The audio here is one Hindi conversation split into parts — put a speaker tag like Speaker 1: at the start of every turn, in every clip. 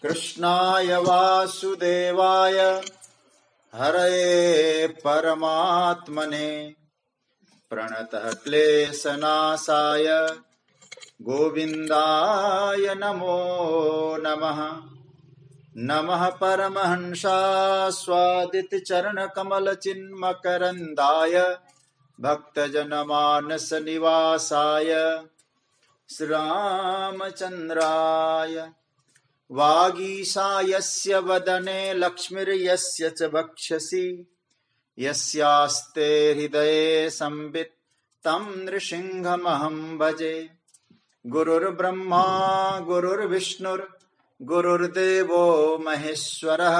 Speaker 1: कृष्णाय वासुदेवाय हरये परमात्मने प्रणतः क्लेशनाशाय गोविन्दाय नमो नमः। नमः परमहंसास्वादित चरणकमलचिन्मकरन्दाय भक्तजनमानस निवासाय श्रीरामचन्द्राय वागीशायस्य वदने लक्ष्मीर्यस्य च वक्षसि यस्यास्ते हृदये संवित् तं नृसिंहमहं भजे। गुरुर्ब्रह्मा गुरुर्विष्णुर्गुरुर्देवो महेश्वरः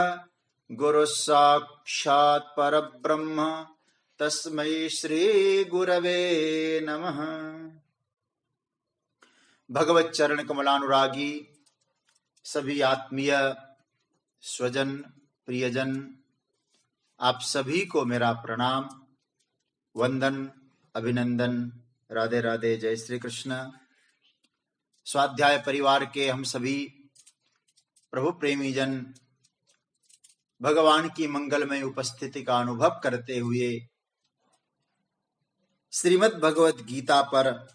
Speaker 1: गुरुस्साक्षात् परब्रह्म तस्मै श्री गुरवे नमः। भगवत चरण कमलानुरागी सभी आत्मीय स्वजन प्रियजन, आप सभी को मेरा प्रणाम, वंदन, अभिनंदन, राधे राधे, जय श्री कृष्ण। स्वाध्याय परिवार के हम सभी प्रभु प्रेमी जन भगवान की मंगलमय उपस्थिति का अनुभव करते हुए श्रीमद् भगवत गीता पर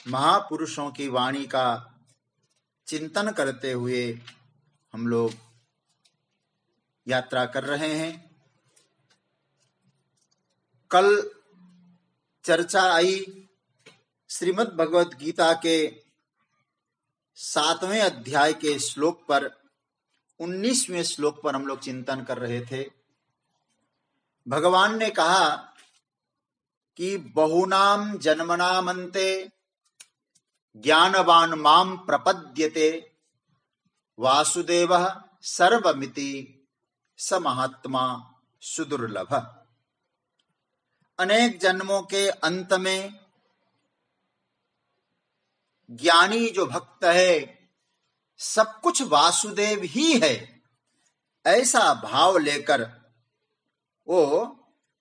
Speaker 1: महापुरुषों की वाणी का चिंतन करते हुए हम लोग यात्रा कर रहे हैं। कल चर्चा आई श्रीमद् भगवत गीता के 7वें अध्याय के श्लोक पर, 19वें श्लोक पर हम लोग चिंतन कर रहे थे। भगवान ने कहा कि बहुनाम जन्मनामन्ते ज्ञानवान माम प्रपद्यते वासुदेवः सर्वमिति स महात्मा सुदुर्लभ। अनेक जन्मों के अंत में ज्ञानी जो भक्त है सब कुछ वासुदेव ही है, ऐसा भाव लेकर वो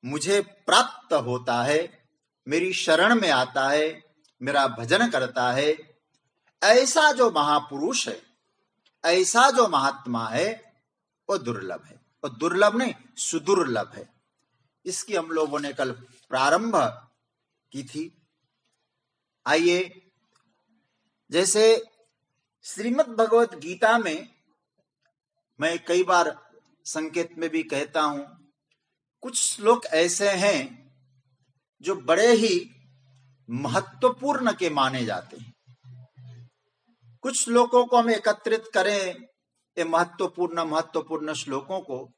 Speaker 1: मुझे प्राप्त होता है, मेरी शरण में आता है, मेरा भजन करता है। ऐसा जो महापुरुष है, ऐसा जो महात्मा है, वो दुर्लभ है। वो दुर्लभ नहीं, सुदुर्लभ है। इसकी हम लोगों ने कल प्रारंभ की थी। आइए, जैसे श्रीमद् भगवत गीता में मैं कई बार संकेत में भी कहता हूं, कुछ श्लोक ऐसे हैं जो बड़े ही महत्वपूर्ण के माने जाते हैं। कुछ श्लोकों को हम एकत्रित करें, ये महत्वपूर्ण श्लोकों को,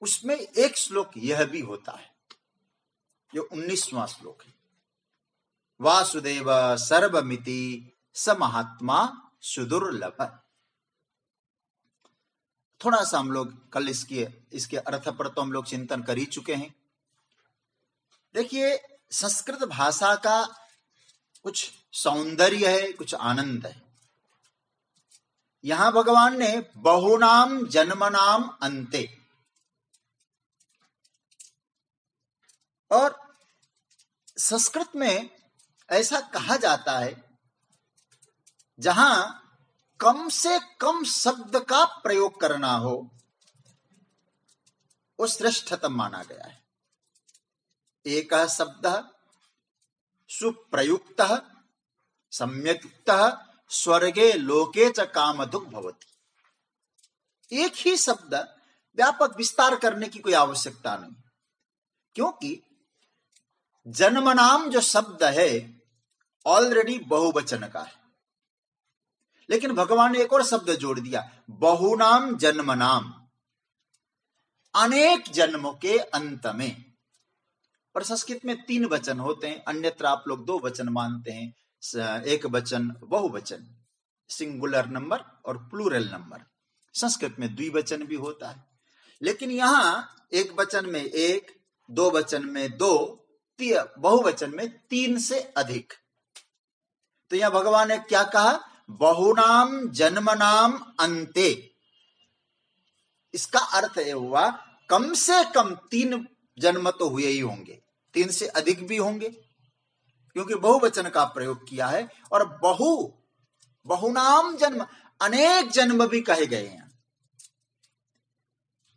Speaker 1: उसमें एक श्लोक यह भी होता है जो 19वां श्लोक है। वासुदेव सर्वमिति स महात्मा सुदुर्लभ। थोड़ा सा हम लोग कल इसके अर्थ पर तो हम लोग चिंतन कर ही चुके हैं। देखिए, संस्कृत भाषा का कुछ सौंदर्य है, कुछ आनंद है। यहां भगवान ने बहुनाम जन्मनाम अन्ते, और संस्कृत में ऐसा कहा जाता है जहां कम से कम शब्द का प्रयोग करना हो वो श्रेष्ठतम माना गया है। एक शब्द सुप्रयुक्तः सम्यक्तः स्वर्गे लोके च कामधुक् भवति। एक ही शब्द व्यापक विस्तार करने की कोई आवश्यकता नहीं, क्योंकि जन्मनाम जो शब्द है ऑलरेडी बहुवचन का है। लेकिन भगवान ने एक और शब्द जोड़ दिया, बहुनाम जन्मनाम, अनेक जन्मों के अंत में। और संस्कृत में 3 वचन होते हैं, अन्यत्र आप लोग 2 वचन मानते हैं, एक वचन बहुवचन, सिंगुलर नंबर और प्लूरल नंबर। संस्कृत में द्विवचन भी होता है, लेकिन यहां एक वचन में 1, 2 वचन में 2, बहुवचन में 3 से अधिक। तो यहां भगवान ने क्या कहा, बहुनाम जन्मनाम अन्ते। इसका अर्थ यह हुआ कम से कम 3 जन्म तो हुए ही होंगे, 3 से अधिक भी होंगे, क्योंकि बहुवचन का प्रयोग किया है। और बहुनाम जन्म, अनेक जन्म भी कहे गए हैं।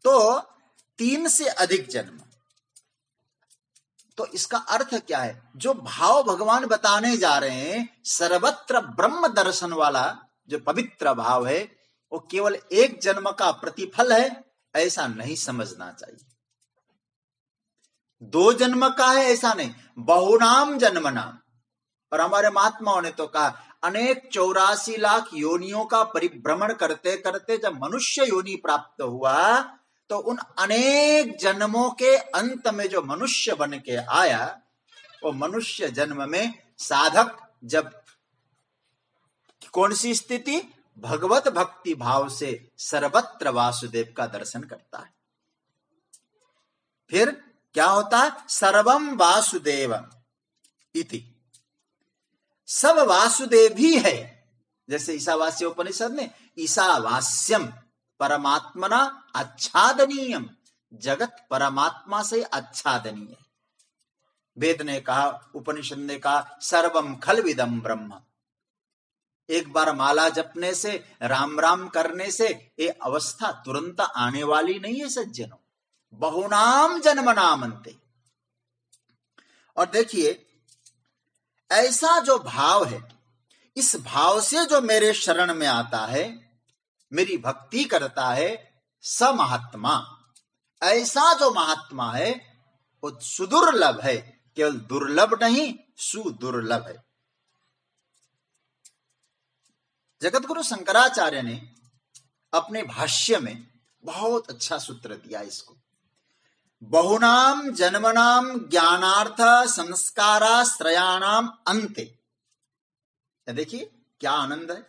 Speaker 1: तो 3 से अधिक जन्म। तो इसका अर्थ क्या है? जो भाव भगवान बताने जा रहे हैं, सर्वत्र ब्रह्म दर्शन वाला जो पवित्र भाव है, वो केवल एक जन्म का प्रतिफल है, ऐसा नहीं समझना चाहिए। 2 जन्म का है ऐसा नहीं, बहुनाम जन्म नाम। और हमारे महात्माओं ने तो कहा, अनेक 84 लाख योनियों का परिभ्रमण करते करते जब मनुष्य योनि प्राप्त हुआ, तो उन अनेक जन्मों के अंत में जो मनुष्य बन के आया, वो मनुष्य जन्म में साधक जब कौन सी स्थिति? भगवत भक्ति भाव से सर्वत्र वासुदेव का दर्शन करता है। फिर क्या होता है? सर्वम वासुदेव इति, सब वासुदेव ही है। जैसे ईशावास्य उपनिषद में, ईशावास्यम परमात्मना आच्छादनीयम, जगत परमात्मा से आच्छादनीय। वेद ने कहा, उपनिषद ने कहा, सर्वम खलविदम ब्रह्म। एक बार माला जपने से, राम राम करने से ये अवस्था तुरंत आने वाली नहीं है सज्जनों। बहुनाम जन्म नामन्ते। और देखिए, ऐसा जो भाव है, इस भाव से जो मेरे शरण में आता है, मेरी भक्ति करता है, स महात्मा, ऐसा जो महात्मा है वो सुदुर्लभ है। केवल दुर्लभ नहीं, सुदुर्लभ है। जगतगुरु शंकराचार्य ने अपने भाष्य में बहुत अच्छा सूत्र दिया इसको। बहुनाम जन्मनाम ज्ञानार्थ संस्काराश्रयाणाम अंते। देखिए क्या आनंद है।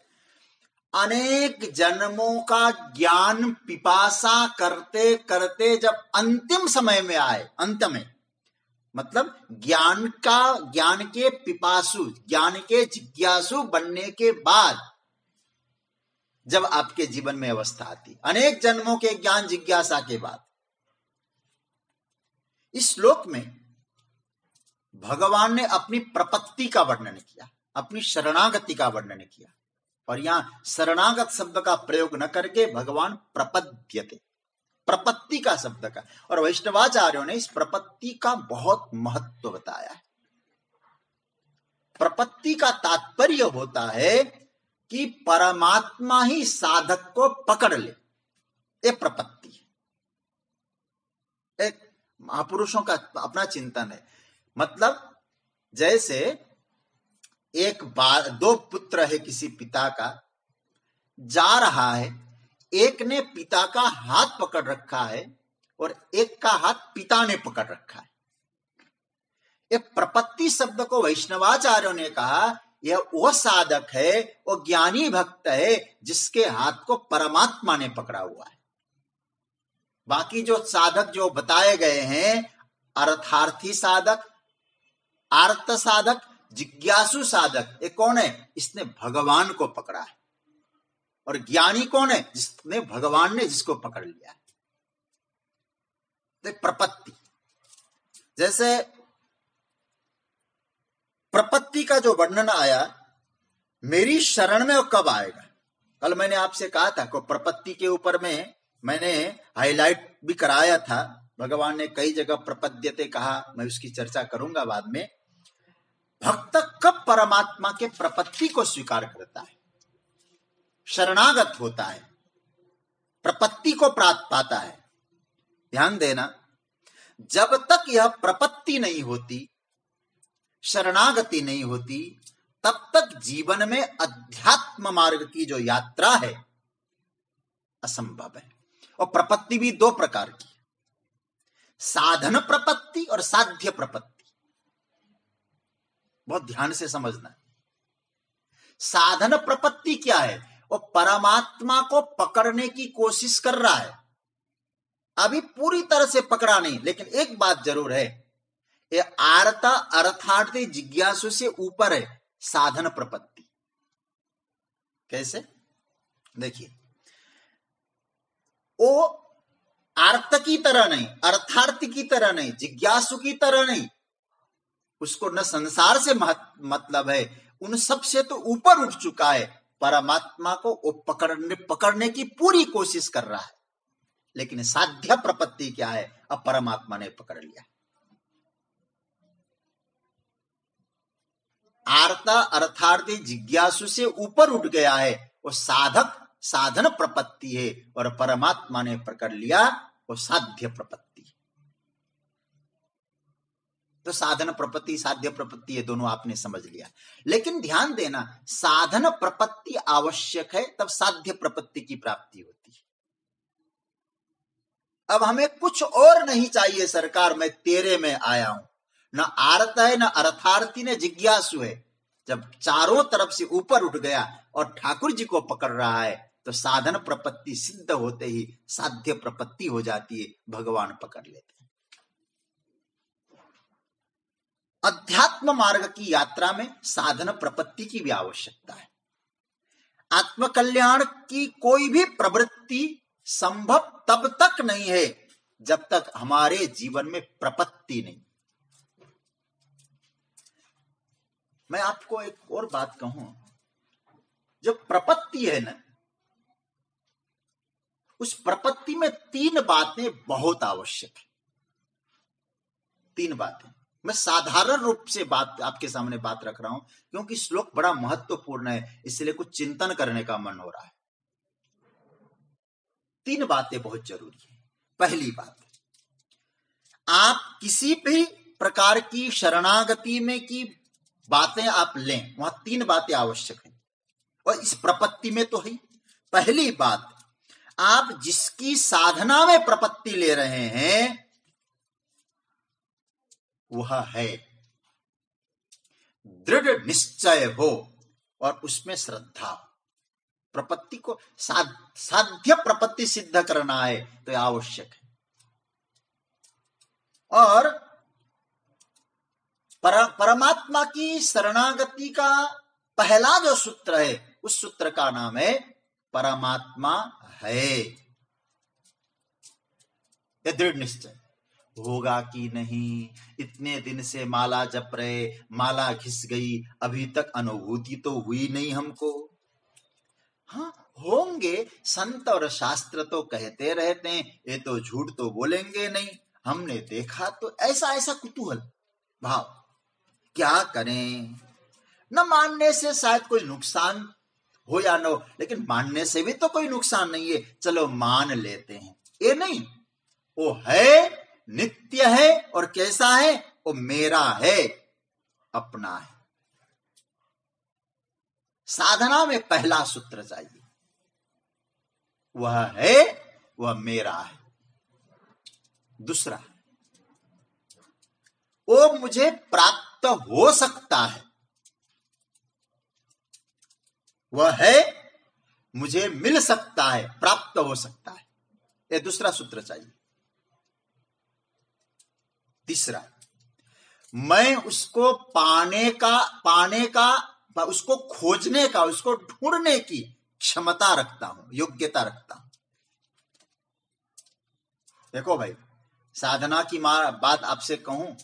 Speaker 1: अनेक जन्मों का ज्ञान पिपासा करते करते जब अंतिम समय में आए, अंत में मतलब ज्ञान के पिपासु, ज्ञान के जिज्ञासु बनने के बाद जब आपके जीवन में अवस्था आती, अनेक जन्मों के ज्ञान जिज्ञासा के बाद, इस श्लोक में भगवान ने अपनी प्रपत्ति का वर्णन किया, अपनी शरणागति का वर्णन किया। और यहां शरणागत शब्द का प्रयोग न करके भगवान प्रपद्यते, प्रपत्ति का शब्द का। और वैष्णवाचार्यों ने इस प्रपत्ति का बहुत महत्व बताया है। प्रपत्ति का तात्पर्य होता है कि परमात्मा ही साधक को पकड़ ले, ये प्रपत्ति है। एक महापुरुषों का अपना चिंतन है। मतलब जैसे दो पुत्र है किसी पिता का, जा रहा है, एक ने पिता का हाथ पकड़ रखा है और एक का हाथ पिता ने पकड़ रखा है। ये प्रपत्ति शब्द को वैष्णवाचार्यों ने कहा, यह वो साधक है, वो ज्ञानी भक्त है जिसके हाथ को परमात्मा ने पकड़ा हुआ है। बाकी जो साधक जो बताए गए हैं, अर्थार्थी साधक, आर्त साधक, जिज्ञासु साधक, ये कौन है? इसने भगवान को पकड़ा है। और ज्ञानी कौन है? जिसने भगवान ने जिसको पकड़ लिया है। तो प्रपत्ति, जैसे प्रपत्ति का जो वर्णन आया, मेरी शरण में वो कब आएगा? कल मैंने आपसे कहा था को प्रपत्ति के ऊपर में मैंने हाईलाइट भी कराया था। भगवान ने कई जगह प्रपद्यते कहा, मैं उसकी चर्चा करूंगा बाद में। भक्त कब परमात्मा के प्रपत्ति को स्वीकार करता है, शरणागत होता है, प्रपत्ति को प्राप्त पाता है। ध्यान देना, जब तक यह प्रपत्ति नहीं होती, शरणागति नहीं होती, तब तक जीवन में अध्यात्म मार्ग की जो यात्रा है असंभव है। और प्रपत्ति भी 2 प्रकार की, साधन प्रपत्ति और साध्य प्रपत्ति। बहुत ध्यान से समझना। साधन प्रपत्ति क्या है? वो परमात्मा को पकड़ने की कोशिश कर रहा है, अभी पूरी तरह से पकड़ा नहीं। लेकिन एक बात जरूर है, ये आर्त अर्थार्थी जिज्ञासु से ऊपर है साधन प्रपत्ति। कैसे? देखिए, वो आर्त की तरह नहीं, अर्थार्थी की तरह नहीं, जिज्ञासु की तरह नहीं। उसको न संसार से मतलब है, उन सब से तो ऊपर उठ चुका है। परमात्मा को वो पकड़ने की पूरी कोशिश कर रहा है। लेकिन साध्य प्रपत्ति क्या है, अब परमात्मा ने पकड़ लिया। आर्ता अर्थार्थी जिज्ञासु से ऊपर उठ गया है, वो साधक साधन प्रपत्ति है, और परमात्मा ने पकड़ लिया वो साध्य प्रपत्ति। तो साधन प्रपत्ति साध्य प्रपत्ति ये दोनों आपने समझ लिया, लेकिन ध्यान देना, साधन प्रपत्ति आवश्यक है तब साध्य प्रपत्ति की प्राप्ति होती है। अब हमें कुछ और नहीं चाहिए, सरकार मैं तेरे में आया हूं, न आर्त है न अर्थार्थी न जिज्ञासु है। जब चारों तरफ से ऊपर उठ गया और ठाकुर जी को पकड़ रहा है, तो साधन प्रपत्ति सिद्ध होते ही साध्य प्रपत्ति हो जाती है, भगवान पकड़ लेते हैं। अध्यात्म मार्ग की यात्रा में साधन प्रपत्ति की भी आवश्यकता है। आत्मकल्याण की कोई भी प्रवृत्ति संभव तब तक नहीं है जब तक हमारे जीवन में प्रपत्ति नहीं। मैं आपको एक और बात कहूं, जो प्रपत्ति है ना, उस प्रपत्ति में तीन बातें बहुत आवश्यक है। तीन बातें मैं साधारण रूप से बात आपके सामने बात रख रहा हूं, क्योंकि श्लोक बड़ा महत्वपूर्ण है, इसलिए कुछ चिंतन करने का मन हो रहा है। तीन बातें बहुत जरूरी है। पहली बात, आप किसी भी प्रकार की शरणागति में की बातें आप लें, वहां तीन बातें आवश्यक हैं, और इस प्रपत्ति में तो है। पहली बात, आप जिसकी साधना में प्रपत्ति ले रहे हैं वह है, दृढ़ निश्चय हो और उसमें श्रद्धा हो। प्रपत्ति को साध्य प्रपत्ति सिद्ध करना है तो आवश्यक है। और परमात्मा की शरणागति का पहला जो सूत्र है, उस सूत्र का नाम है परमात्मा है। ये दृढ़ निश्चय होगा कि नहीं, इतने दिन से माला जप रहे, माला घिस गई, अभी तक अनुभूति तो हुई नहीं हमको। हाँ होंगे, संत और शास्त्र तो कहते रहते हैं, ये तो झूठ तो बोलेंगे नहीं, हमने देखा तो ऐसा ऐसा कुतूहल भाव। क्या करें, न मानने से शायद कोई नुकसान हो या न हो, लेकिन मानने से भी तो कोई नुकसान नहीं है, चलो मान लेते हैं। ये नहीं, वो है, नित्य है, और कैसा है, वो मेरा है, अपना है। साधना में पहला सूत्र चाहिए, वह है, वह मेरा है। दूसरा, वो मुझे प्राप्त हो सकता है, वह है, मुझे मिल सकता है, प्राप्त हो सकता है। ये दूसरा सूत्र चाहिए। तीसरा, मैं उसको पाने का उसको खोजने का, उसको ढूंढने की क्षमता रखता हूं, योग्यता रखता हूं। देखो भाई, साधना की बात आपसे कहूं,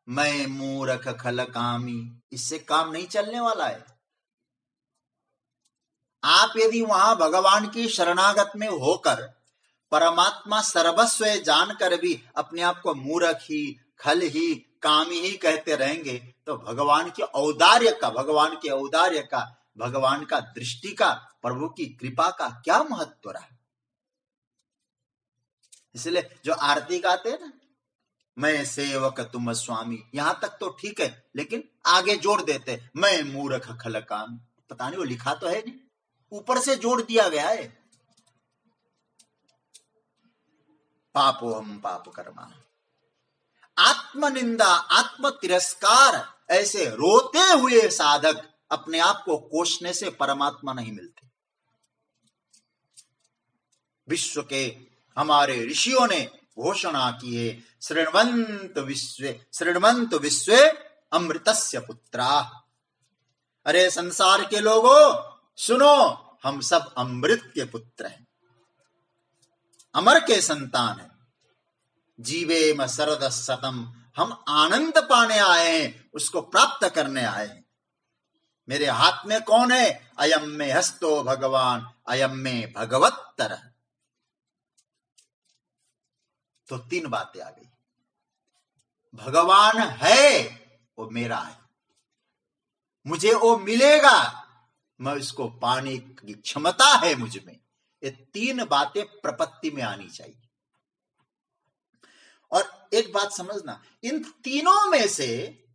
Speaker 1: मैं मूर्ख खल कामी, इससे काम नहीं चलने वाला है। आप यदि वहां भगवान की शरणागत में होकर परमात्मा सर्वस्व जानकर भी अपने आप को मूर्ख ही, खल ही, कामी ही कहते रहेंगे, तो भगवान के औदार्य का, भगवान का दृष्टि का, प्रभु की कृपा का क्या महत्व रहा। इसलिए जो आरती गाते हैं ना, मैं सेवक तुम स्वामी, यहां तक तो ठीक है, लेकिन आगे जोड़ देते मैं मूर्ख खल कामी। पता नहीं वो लिखा तो है नहीं, ऊपर से जोड़ दिया गया है, पापो हम पाप कर्मा। आत्मनिंदा, आत्म तिरस्कार, ऐसे रोते हुए साधक अपने आप को कोसने से परमात्मा नहीं मिलते। विश्व के हमारे ऋषियों ने घोषणा की है, शृण्वन्तु विश्वे अमृतस्य पुत्रा। अरे संसार के लोगों सुनो, हम सब अमृत के पुत्र हैं, अमर के संतान हैं। जीवेम शरद सतम, हम आनंद पाने आए हैं, उसको प्राप्त करने आए हैं। मेरे हाथ में कौन है, अयम में हस्तो भगवान, अयम में भगवत्तर। तो तीन बातें आ गई। भगवान है, वो मेरा है, मुझे वो मिलेगा, मैं उसको पाने की क्षमता है मुझ में। ये तीन बातें प्रपत्ति में आनी चाहिए। और एक बात समझना, इन तीनों में से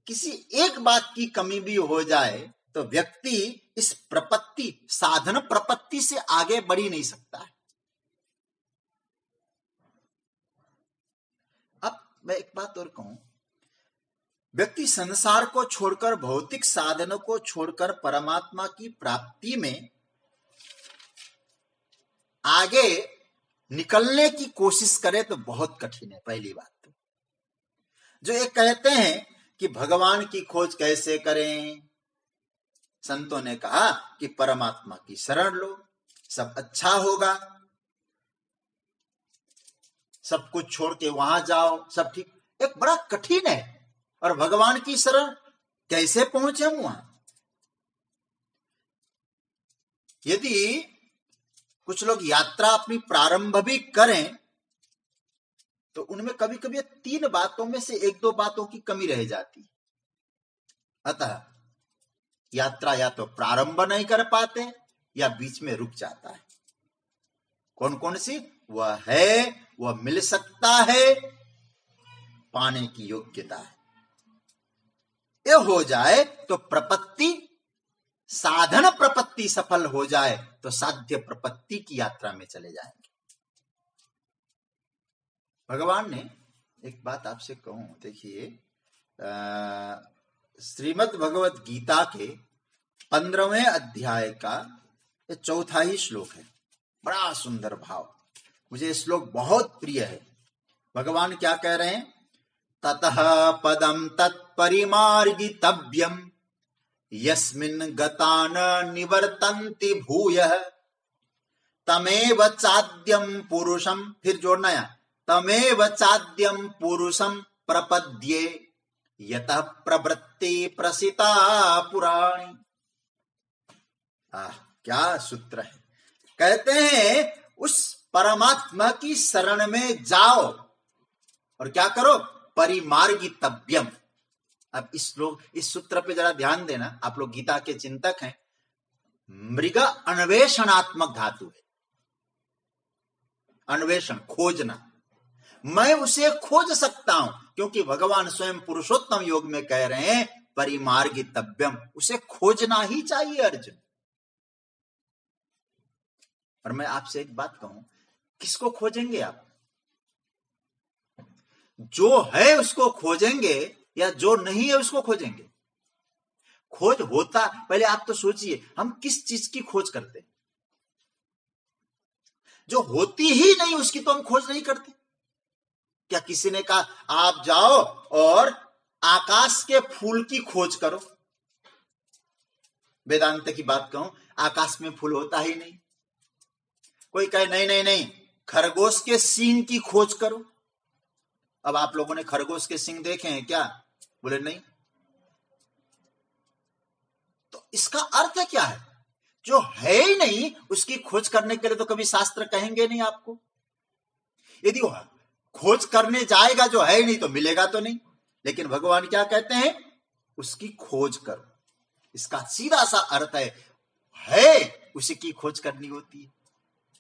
Speaker 1: किसी एक बात की कमी भी हो जाए तो व्यक्ति इस प्रपत्ति, साधन प्रपत्ति से आगे बढ़ ही नहीं सकता है। अब मैं एक बात और कहूं, व्यक्ति संसार को छोड़कर, भौतिक साधनों को छोड़कर परमात्मा की प्राप्ति में आगे निकलने की कोशिश करे तो बहुत कठिन है। पहली बात तो जो एक कहते हैं कि भगवान की खोज कैसे करें, संतों ने कहा कि परमात्मा की शरण लो, सब अच्छा होगा, सब कुछ छोड़ के वहां जाओ, सब ठीक। एक बड़ा कठिन है। और भगवान की शरण कैसे पहुंचे हम वहां? यदि कुछ लोग यात्रा अपनी प्रारंभ भी करें तो उनमें कभी कभी तीन बातों में से एक दो बातों की कमी रह जाती। अतः यात्रा या तो प्रारंभ नहीं कर पाते या बीच में रुक जाता है। कौन कौन सी? वह है, वह मिल सकता है, पाने की योग्यता है। ये हो जाए तो प्रपत्ति, साधन प्रपत्ति सफल हो जाए तो साध्य प्रपत्ति की यात्रा में चले जाएंगे। भगवान ने एक बात आपसे कहूं, देखिए श्रीमद् भगवत गीता के 15वें अध्याय का ये चौथा ही श्लोक है। बड़ा सुंदर भाव, मुझे श्लोक बहुत प्रिय है। भगवान क्या कह रहे हैं? ततः पदम तत्परिमार्गितव्यम यस्मिन् गता न निवर्तन्ति भूयः तमेव चाद्यम पुरुषम, फिर जोड़ना है, तमेव चाद्यम पुरुषम प्रपद्ये यतः प्रवृत्ति प्रसिता पुराणी। क्या सूत्र है! कहते हैं उस परमात्मा की शरण में जाओ और क्या करो? परिमार्गितव्यम। अब इस सूत्र पे जरा ध्यान देना, आप लोग गीता के चिंतक हैं। मृग अन्वेषणात्मक धातु है। अन्वेषण, खोजना। मैं उसे खोज सकता हूं क्योंकि भगवान स्वयं पुरुषोत्तम योग में कह रहे हैं परिमार्गितव्यम, उसे खोजना ही चाहिए अर्जुन। और मैं आपसे एक बात कहूं, किसको खोजेंगे आप? जो है उसको खोजेंगे या जो नहीं है उसको खोजेंगे? खोज होता, पहले आप तो सोचिए हम किस चीज की खोज करते हैं? जो होती ही नहीं उसकी तो हम खोज नहीं करते। क्या किसी ने कहा आप जाओ और आकाश के फूल की खोज करो? वेदांत की बात कहूं, आकाश में फूल होता ही नहीं। कोई कहे नहीं नहीं नहीं, खरगोश के सींग की खोज करो। अब आप लोगों ने खरगोश के सींग देखे हैं क्या? बोले नहीं। तो इसका अर्थ क्या है? जो है ही नहीं उसकी खोज करने के लिए तो कभी शास्त्र कहेंगे नहीं आपको। यदि वो खोज करने जाएगा जो है ही नहीं तो मिलेगा तो नहीं। लेकिन भगवान क्या कहते हैं? उसकी खोज करो। इसका सीधा सा अर्थ है उसी की खोज करनी होती है।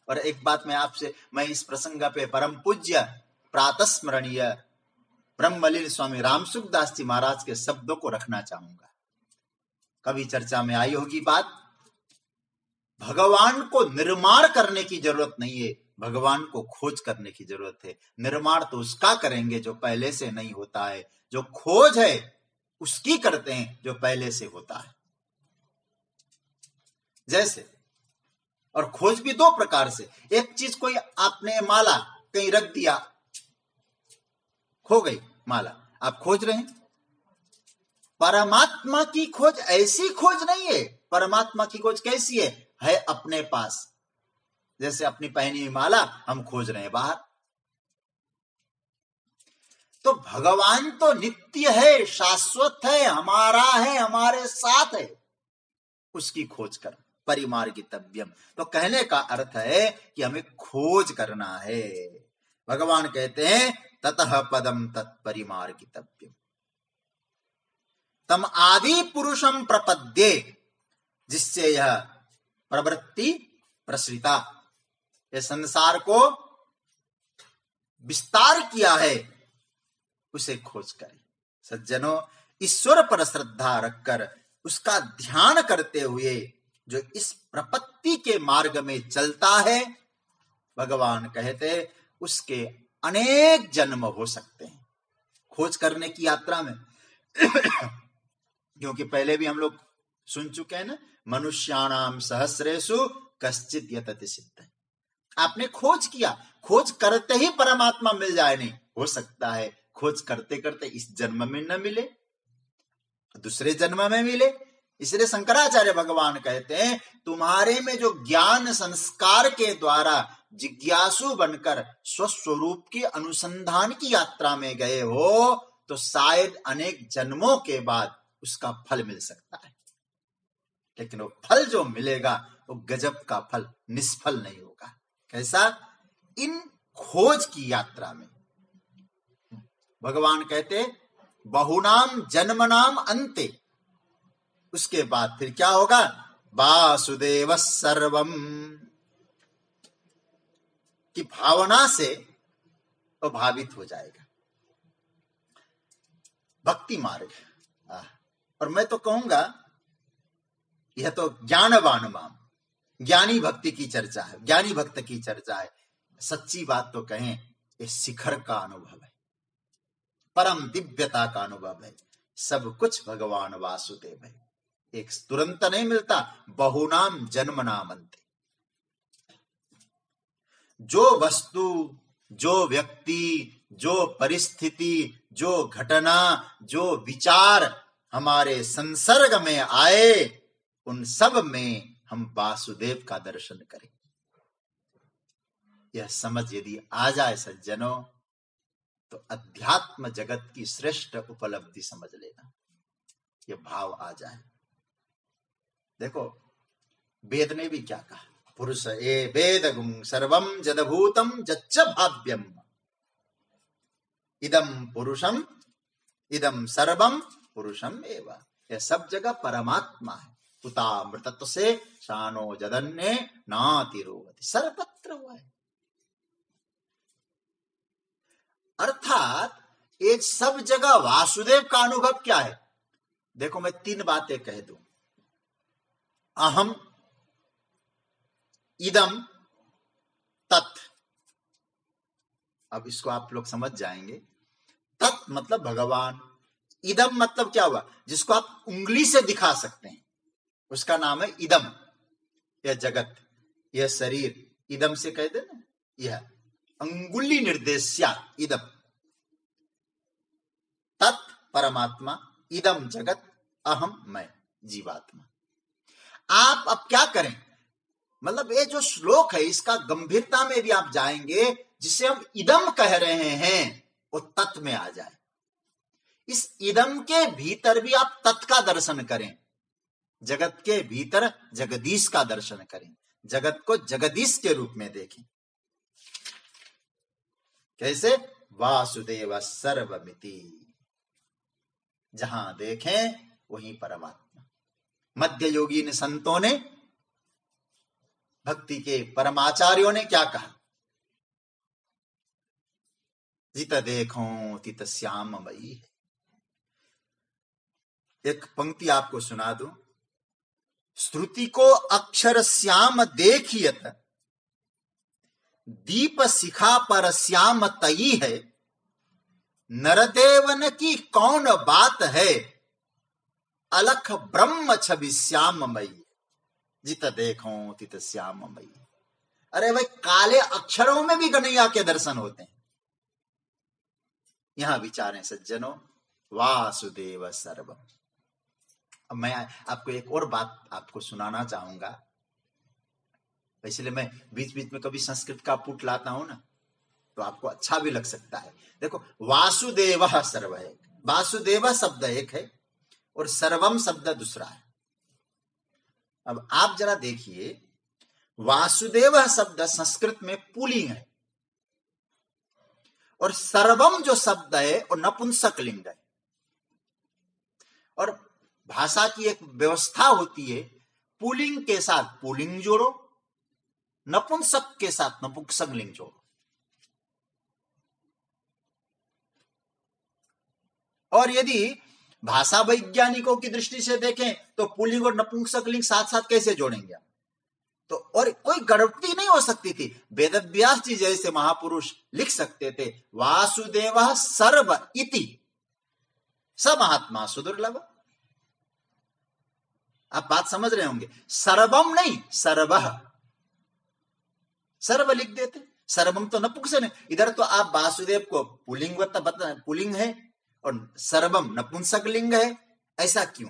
Speaker 1: और एक बात मैं इस प्रसंग पे परम पूज्य प्रातस्मरणीय ब्रह्मलीन स्वामी रामसुखदास जी महाराज के शब्दों को रखना चाहूंगा। कभी चर्चा में आई होगी बात, भगवान को निर्माण करने की जरूरत नहीं है, भगवान को खोज करने की जरूरत है। निर्माण तो उसका करेंगे जो पहले से नहीं होता है, जो खोज है उसकी करते हैं जो पहले से होता है। जैसे, और खोज भी दो प्रकार से। एक चीज, कोई आपने माला कहीं रख दिया, खो गई माला, आप खोज रहे हैं। परमात्मा की खोज ऐसी खोज नहीं है। परमात्मा की खोज कैसी है अपने पास। जैसे अपनी पहनी हुई माला हम खोज रहे हैं बाहर। तो भगवान तो नित्य है, शाश्वत है, हमारा है, हमारे साथ है, उसकी खोज कर परिमार्गितव्यम। तो कहने का अर्थ है कि हमें खोज करना है। भगवान कहते हैं ततः पदम तत्परिमार्गितव्यम तम आदि पुरुषम प्रपद्ये, जिससे यह प्रवृत्ति प्रसृता, यह संसार को विस्तार किया है, उसे खोज करें। सज्जनों, ईश्वर पर श्रद्धा रखकर उसका ध्यान करते हुए जो इस प्रपत्ति के मार्ग में चलता है, भगवान कहते उसके अनेक जन्म हो सकते हैं खोज करने की यात्रा में। क्योंकि पहले भी हम लोग सुन चुके हैं ना, मनुष्याणाम सहस्रेषु कश्चित् यतति सिद्ध। आपने खोज किया, खोज करते ही परमात्मा मिल जाए नहीं, हो सकता है खोज करते करते इस जन्म में न मिले, दूसरे जन्म में मिले। इसलिए शंकराचार्य भगवान कहते हैं तुम्हारे में जो ज्ञान संस्कार के द्वारा जिज्ञासु बनकर स्वस्वरूप के अनुसंधान की यात्रा में गए हो, तो शायद अनेक जन्मों के बाद उसका फल मिल सकता है, लेकिन वो फल जो मिलेगा वो गजब का फल, निष्फल नहीं होगा। कैसा? इन खोज की यात्रा में भगवान कहते बहुनाम जन्मनाम अंते, उसके बाद फिर क्या होगा? वासुदेव सर्वम की भावना से प्रभावित हो जाएगा भक्ति मार्ग। और मैं तो कहूंगा यह तो ज्ञानवान माम, ज्ञानी भक्ति की चर्चा है, ज्ञानी भक्त की चर्चा है। सच्ची बात तो कहें, ये शिखर का अनुभव है, परम दिव्यता का अनुभव है। सब कुछ भगवान वासुदेव है, एक तुरंत नहीं मिलता। बहुनाम जन्म नामंते, जो वस्तु, जो व्यक्ति, जो परिस्थिति, जो घटना, जो विचार हमारे संसर्ग में आए, उन सब में हम वासुदेव का दर्शन करें। यह समझ यदि आ जाए सज्जनों, तो अध्यात्म जगत की श्रेष्ठ उपलब्धि समझ लेना, यह भाव आ जाए। देखो वेद ने भी क्या कहा, पुरुष ए वेदगुं सर्वम जदभूतम जच्च भाव्यम इदम पुरुषम इदम सर्वम पुरुषम एव। यह सब जगह परमात्मा है। उतामृतत्व से शानो जदन्ने नातिरोवति, सर्वत्र हुआ है। अर्थात एक सब जगह वासुदेव का अनुभव क्या है? देखो मैं तीन बातें कह दूं, अहम, इदम, तत्। अब इसको आप लोग समझ जाएंगे। तत् मतलब भगवान, इदम मतलब क्या हुआ? जिसको आप उंगली से दिखा सकते हैं, उसका नाम है इदम। यह जगत, यह शरीर, इदम से कह दे ना, यह अंगुली निर्देश्या इदम। तत् परमात्मा, इदम जगत, अहम मैं जीवात्मा। आप अब क्या करें? मतलब ये जो श्लोक है, इसका गंभीरता में भी आप जाएंगे, जिसे हम इदम कह रहे हैं वो तत् में आ जाए। इस इदम के भीतर भी आप तत् का दर्शन करें, जगत के भीतर जगदीश का दर्शन करें, जगत को जगदीश के रूप में देखें। कैसे? वासुदेव सर्वमिति, जहां देखें वहीं परमात्मा। मध्य योगी संतों ने, भक्ति के परमाचार्यों ने क्या कहा? जित देखो तित श्याममयी है। एक पंक्ति आपको सुना दूं, श्रुति को अक्षर श्याम देखियत, दीप शिखा पर श्याम तई है, नरदेवन की कौन बात है, अलख ब्रह्म छवि श्याममयी, जित देखो तित श्याममयी। अरे भाई, काले अक्षरों में भी कन्हैया के दर्शन होते हैं। यहां विचारें सज्जनों, वासुदेव सर्वम। अब मैं आपको एक और बात आपको सुनाना चाहूंगा, इसलिए मैं बीच बीच में कभी संस्कृत का पुट लाता हूं ना, तो आपको अच्छा भी लग सकता है। देखो, वासुदेव सर्व है, वासुदेव शब्द एक है और सर्वम शब्द दूसरा है। अब आप जरा देखिए, वासुदेव शब्द संस्कृत में पुल्लिंग है, और सर्वम जो शब्द है वो नपुंसक लिंग है। और भाषा की एक व्यवस्था होती है, पुल्लिंग के साथ पुल्लिंग जोड़ो, नपुंसक के साथ नपुंसक लिंग जोड़ो। और यदि भाषा वैज्ञानिकों की दृष्टि से देखें तो पुल्लिंग और नपुंसक लिंग साथ साथ कैसे जोड़ेंगे आप? तो और कोई गड़बड़ी नहीं हो सकती थी। वेदव्यास जी जैसे महापुरुष लिख सकते थे, वासुदेव सर्व इति स महात्मा सुदुर्लभ। आप बात समझ रहे होंगे, सर्वम नहीं सर्वः, सर्व लिख देते, सर्वम तो नपुंसक है। इधर तो आप वासुदेव को पुल्लिंग पुल्लिंग है और सर्वम नपुंसक लिंग है, ऐसा क्यों?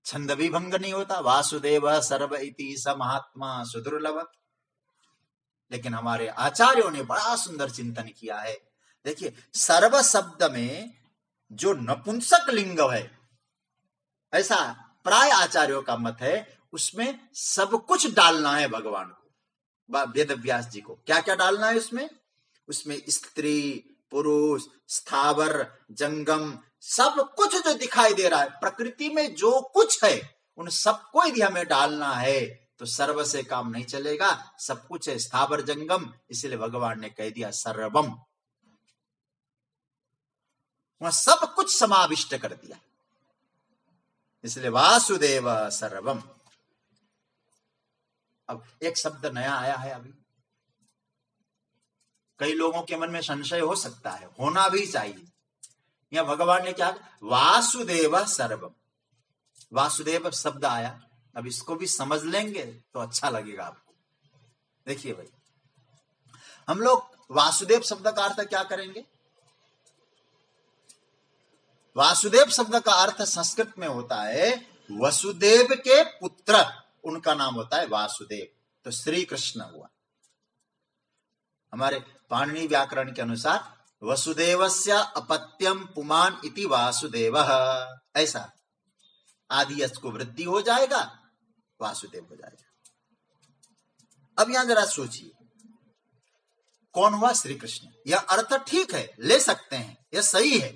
Speaker 1: छंद भी भंग नहीं होता, वासुदेव सर्व इति स महात्मा सुदुर्लभ। लेकिन हमारे आचार्यों ने बड़ा सुंदर चिंतन किया है। देखिए, सर्व शब्द में जो नपुंसक लिंग है, ऐसा प्राय आचार्यों का मत है, उसमें सब कुछ डालना है भगवान को, वेदव्यास जी को। क्या क्या डालना है उसमें? उसमें स्त्री पुरुष स्थावर जंगम सब कुछ जो दिखाई दे रहा है, प्रकृति में जो कुछ है उन सबको यदि हमें डालना है तो सर्व से काम नहीं चलेगा। सब कुछ है स्थावर जंगम, इसलिए भगवान ने कह दिया सर्वम, वह सब कुछ समाविष्ट कर दिया, इसलिए वासुदेव सर्वम। अब एक शब्द नया आया है, अभी कई लोगों के मन में संशय हो सकता है, होना भी चाहिए। यह भगवान ने क्या, वासुदेव सर्वम, वासुदेव शब्द आया, अब इसको भी समझ लेंगे तो अच्छा लगेगा आपको। देखिए भाई, हम लोग वासुदेव शब्द का अर्थ क्या करेंगे? वासुदेव शब्द का अर्थ संस्कृत में होता है वसुदेव के पुत्र, उनका नाम होता है वासुदेव, तो श्री कृष्ण हुआ। हमारे पाणिनि व्याकरण के अनुसार वसुदेवस्य अपत्यम पुमान इति वासुदेवः, ऐसा आदि यश को वृद्धि हो जाएगा, वासुदेव हो जाएगा। अब यहां जरा सोचिए, कौन हुआ? श्री कृष्ण। यह अर्थ ठीक है, ले सकते हैं, यह सही है,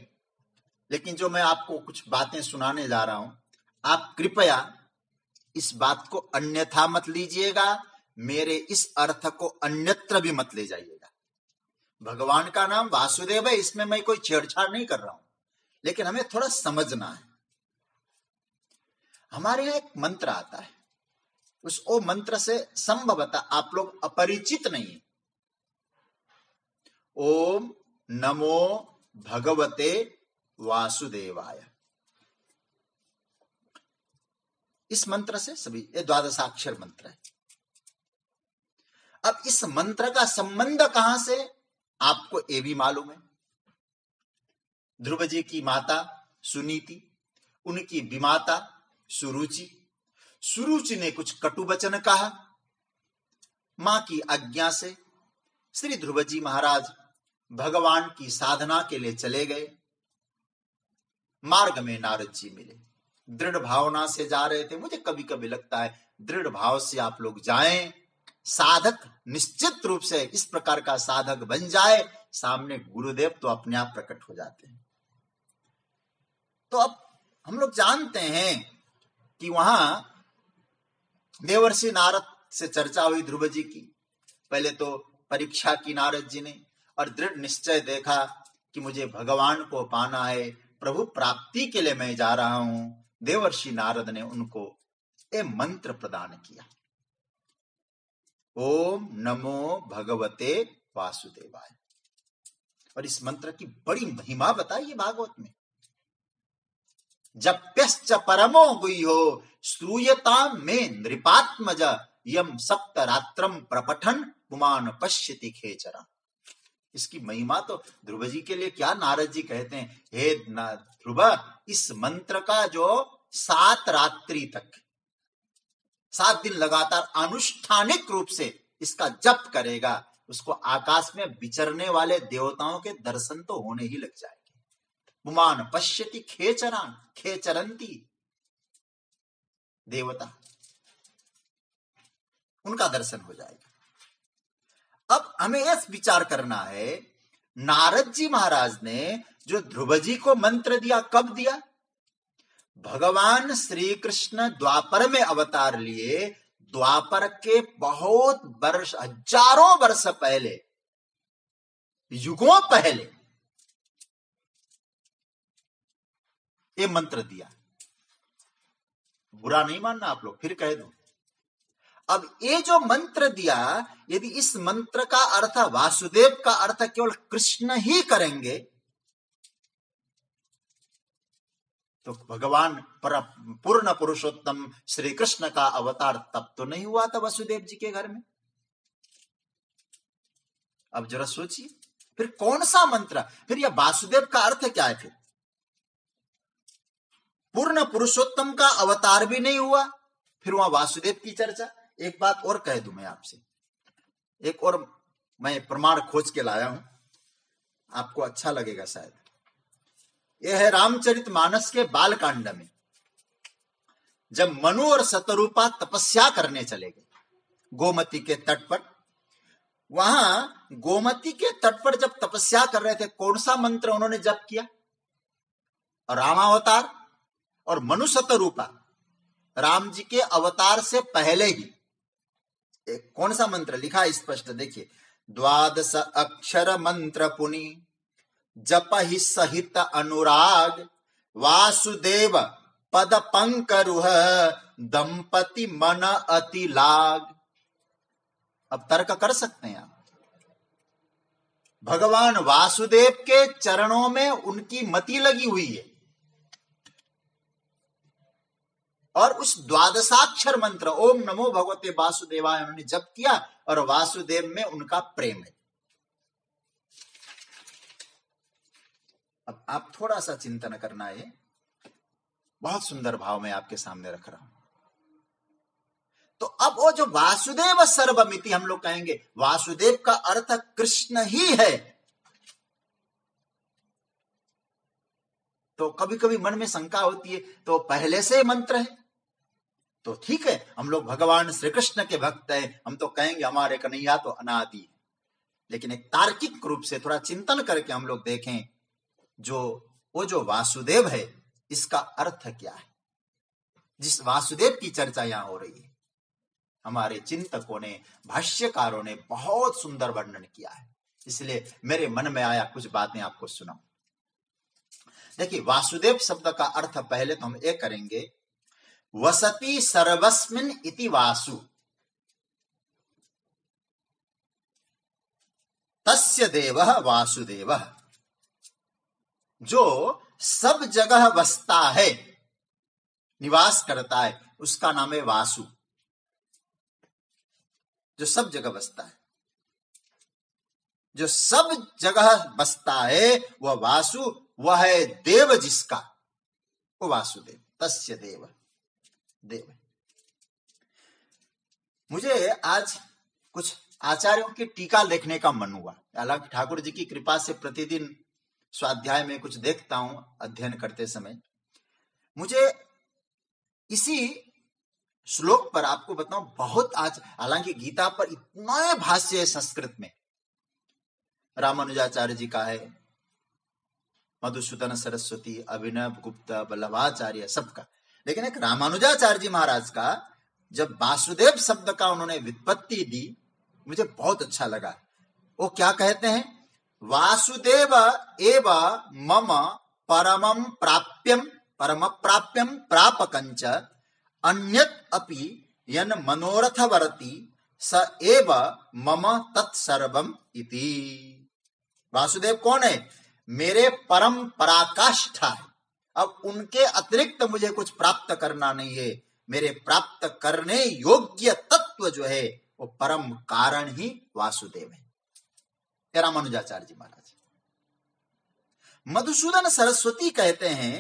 Speaker 1: लेकिन जो मैं आपको कुछ बातें सुनाने जा रहा हूं, आप कृपया इस बात को अन्यथा मत लीजिएगा, मेरे इस अर्थ को अन्यत्र भी मत ले जाइएगा। भगवान का नाम वासुदेव है, इसमें मैं कोई छेड़छाड़ नहीं कर रहा हूं, लेकिन हमें थोड़ा समझना है। हमारे यहां एक मंत्र आता है, उस ओ मंत्र से संभवतः आप लोग अपरिचित नहीं है। ओम नमो भगवते वासुदेवाय, इस मंत्र से सभी, ये द्वादशाक्षर मंत्र है। अब इस मंत्र का संबंध कहां से, आपको ये भी मालूम है। ध्रुव जी की माता सुनीति, उनकी विमाता सुरुचि, सुरुचि ने कुछ कटु वचन कहा, मां की आज्ञा से श्री ध्रुव जी महाराज भगवान की साधना के लिए चले गए। मार्ग में नारद जी मिले, दृढ़ भावना से जा रहे थे। मुझे कभी कभी लगता है दृढ़ भाव से आप लोग जाएं, साधक निश्चित रूप से इस प्रकार का साधक बन जाए, सामने गुरुदेव तो अपने आप प्रकट हो जाते हैं। तो अब हम लोग जानते हैं कि वहां देवर्षि नारद से चर्चा हुई ध्रुव जी की। पहले तो परीक्षा की नारद जी ने, और दृढ़ निश्चय देखा कि मुझे भगवान को पाना है, प्रभु प्राप्ति के लिए मैं जा रहा हूं। देवर्षि नारद ने उनको एक मंत्र प्रदान किया, ओम नमो भगवते वासुदेवाय। और इस मंत्र की बड़ी महिमा बताई है भागवत में। जप्यश्च परमो गुह्यो श्रूयताम में नृपात्मज यम सप्तरात्रम प्रपठन पुमान पश्यति खेचरा। इसकी महिमा तो ध्रुव जी के लिए क्या, नारद जी कहते हैं, हे ध्रुव, इस मंत्र का जो 7 रात्रि तक 7 दिन लगातार अनुष्ठानिक रूप से इसका जप करेगा, उसको आकाश में विचरने वाले देवताओं के दर्शन तो होने ही लग जाएंगे। पुमान पश्यति खेचरान, खेचरंती देवता, उनका दर्शन हो जाएगा। अब हमें यह विचार करना है, नारद जी महाराज ने जो ध्रुव जी को मंत्र दिया, कब दिया? भगवान श्री कृष्ण द्वापर में अवतार लिए, द्वापर के बहुत वर्ष, हजारों वर्ष पहले, युगों पहले ये मंत्र दिया। बुरा नहीं मानना आप लोग, फिर कह दो। अब ये जो मंत्र दिया, यदि इस मंत्र का अर्थ, वासुदेव का अर्थ केवल कृष्ण ही करेंगे, तो भगवान पूर्ण पुरुषोत्तम श्री कृष्ण का अवतार तब तो नहीं हुआ था वसुदेव जी के घर में। अब जरा सोचिए, फिर कौन सा मंत्र? फिर यह वासुदेव का अर्थ क्या है? फिर पूर्ण पुरुषोत्तम का अवतार भी नहीं हुआ, फिर वहां वासुदेव की चर्चा। एक बात और कह दूं मैं आपसे, एक और मैं प्रमाण खोज के लाया हूं, आपको अच्छा लगेगा शायद। यह है रामचरितमानस के बालकांड में, जब मनु और शतरूपा तपस्या करने चले गए गोमती के तट पर। वहां गोमती के तट पर जब तपस्या कर रहे थे, कौन सा मंत्र उन्होंने जप किया? रामावतार। और मनु शतरूपा राम जी के अवतार से पहले ही कौन सा मंत्र लिखा है स्पष्ट देखिए, 12 अक्षर मंत्र पुनि जप ही सहित अनुराग, वासुदेव पद पंकरुह दंपति मन अति लाग। अब तर्क कर सकते हैं आप, भगवान वासुदेव के चरणों में उनकी मति लगी हुई है, और उस 12 मंत्र ओम नमो भगवते वासुदेवाय उन्होंने जप किया, और वासुदेव में उनका प्रेम है। अब आप थोड़ा सा चिंतन करना है, बहुत सुंदर भाव में आपके सामने रख रहा हूं। तो अब वो जो वासुदेव सर्वमिति हम लोग कहेंगे, वासुदेव का अर्थ कृष्ण ही है। तो कभी कभी मन में शंका होती है, तो पहले से मंत्र है तो ठीक है, हम लोग भगवान श्री कृष्ण के भक्त हैं, हम तो कहेंगे हमारे कन्हैया तो अनादि है। लेकिन एक तार्किक रूप से थोड़ा चिंतन करके हम लोग देखें, वो जो वासुदेव है, इसका अर्थ क्या है? जिस वासुदेव की चर्चा यहां हो रही है, हमारे चिंतकों ने, भाष्यकारों ने बहुत सुंदर वर्णन किया है, इसलिए मेरे मन में आया कुछ बातें आपको सुनाऊं। देखिए, वासुदेव शब्द का अर्थ पहले तो हम ये करेंगे, वसति सर्वस्मिन् इति वासु, तस्य देवः वासुदेवः। जो सब जगह बसता है, निवास करता है, उसका नाम है वासु। जो सब जगह बसता है, जो सब जगह बसता है वह वासु, वह है देव जिसका, वो वासुदेव। तस्य देव, देव। मुझे आज कुछ आचार्यों की टीका देखने का मन हुआ। हालांकि ठाकुर जी की कृपा से प्रतिदिन स्वाध्याय में कुछ देखता हूं अध्ययन करते समय। मुझे इसी श्लोक पर आपको बताऊं, बहुत आज, हालांकि गीता पर इतना भाष्य है संस्कृत में, रामानुजाचार्य जी का है, मधुसूदन सरस्वती, अभिनव गुप्त, वल्लभाचार्य, सबका। लेकिन एक रामानुजाचार्य जी महाराज का जब वासुदेव शब्द का उन्होंने व्युत्पत्ति दी, मुझे बहुत अच्छा लगा। वो क्या कहते हैं, वासुदेव एव मम परमं प्राप्यम परम प्राप्यम प्रापकंच अन्यत् अपि यन मनोरथ वरति स एव मम तत्सर्वम इति। वासुदेव कौन है? मेरे परम पराकाष्ठा है। अब उनके अतिरिक्त मुझे कुछ प्राप्त करना नहीं है। मेरे प्राप्त करने योग्य तत्व जो है वो परम कारण ही वासुदेव है। रामानुजाचार्य जी महाराज। मधुसूदन सरस्वती कहते हैं,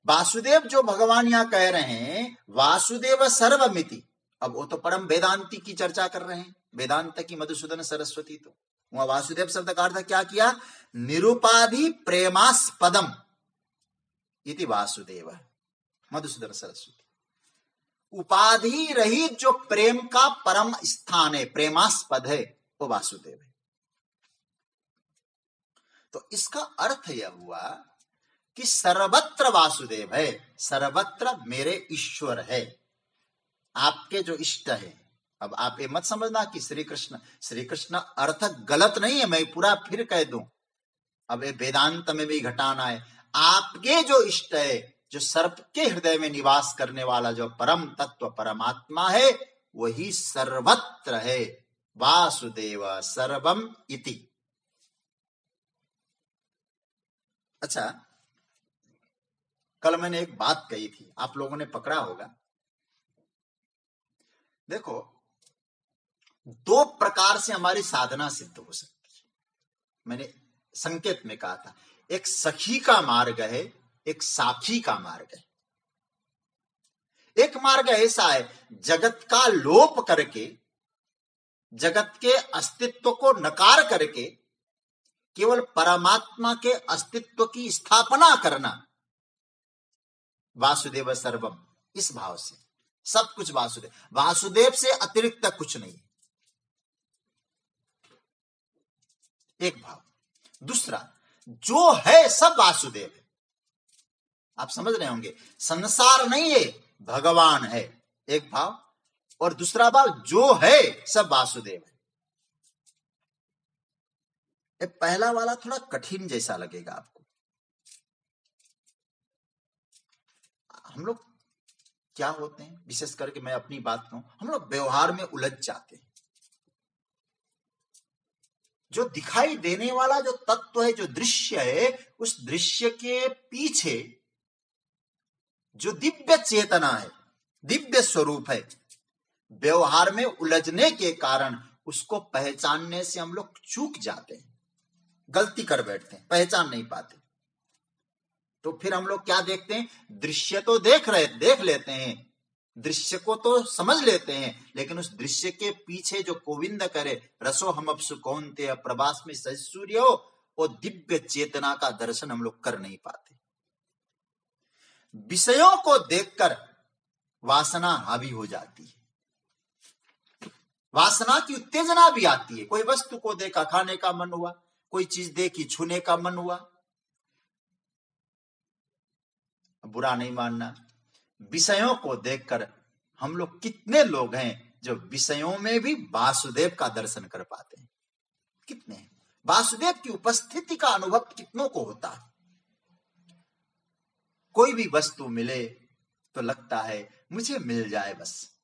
Speaker 1: वासुदेव जो भगवान यहां कह रहे हैं, वासुदेव सर्वमिति। अब वो तो परम वेदांति की चर्चा कर रहे हैं, वेदांत की मधुसूदन सरस्वती। तो वहां वासुदेव शब्द का अर्थ क्या किया? निरुपाधि प्रेमास्पदम इति वासुदेव। मधुसूदन सरस्वती, उपाधि रहित जो प्रेम का परम स्थान है, प्रेमास्पद है, वो वासुदेव है। तो इसका अर्थ यह हुआ कि सर्वत्र वासुदेव है, सर्वत्र मेरे ईश्वर है, आपके जो इष्ट है। अब आप ये मत समझना कि श्री कृष्ण अर्थ गलत नहीं है, मैं पूरा फिर कह दूं, अब ये वेदांत में भी घटाना है। आपके जो इष्ट है, जो सबके हृदय में निवास करने वाला जो परम तत्व परमात्मा है, वही सर्वत्र है। वासुदेव सर्वम इति। अच्छा, कल मैंने एक बात कही थी, आप लोगों ने पकड़ा होगा। देखो, दो प्रकार से हमारी साधना सिद्ध हो सकती है। मैंने संकेत में कहा था, एक सखी का मार्ग है, एक साखी का मार्ग है। एक मार्ग ऐसा है, जगत का लोप करके, जगत के अस्तित्व को नकार करके केवल परमात्मा के अस्तित्व की स्थापना करना। वासुदेव सर्वम, इस भाव से सब कुछ वासुदेव, वासुदेव से अतिरिक्त कुछ नहीं। एक भाव। दूसरा, जो है सब वासुदेव है। आप समझ रहे होंगे, संसार नहीं है, भगवान है, एक भाव। और दूसरा भाव, जो है सब वासुदेव है। ये पहला वाला थोड़ा कठिन जैसा लगेगा आपको। हम लोग क्या होते हैं, विशेष करके मैं अपनी बात कहूं, हम लोग व्यवहार में उलझ जाते हैं। जो दिखाई देने वाला जो तत्व है, जो दृश्य है, उस दृश्य के पीछे जो दिव्य चेतना है, दिव्य स्वरूप है, व्यवहार में उलझने के कारण उसको पहचानने से हम लोग चूक जाते हैं, गलती कर बैठते हैं, पहचान नहीं पाते। तो फिर हम लोग क्या देखते हैं, दृश्य तो देख लेते हैं, दृश्य को तो समझ लेते हैं, लेकिन उस दृश्य के पीछे जो गोविंद करे, रसो हम अपसु कौन्तेय प्रभास में सूर्य हो, वो दिव्य चेतना का दर्शन हम लोग कर नहीं पाते। विषयों को देखकर वासना हावी हो जाती है, वासना की उत्तेजना भी आती है। कोई वस्तु को देखा, खाने का मन हुआ, कोई चीज देखी, छूने का मन हुआ। बुरा नहीं मानना, विषयों को देखकर हम लोग, कितने लोग हैं जो विषयों में भी वासुदेव का दर्शन कर पाते हैं? कितने? वासुदेव की उपस्थिति का अनुभव कितनों को होता है? कोई भी वस्तु मिले तो लगता है मुझे मिल जाए, बस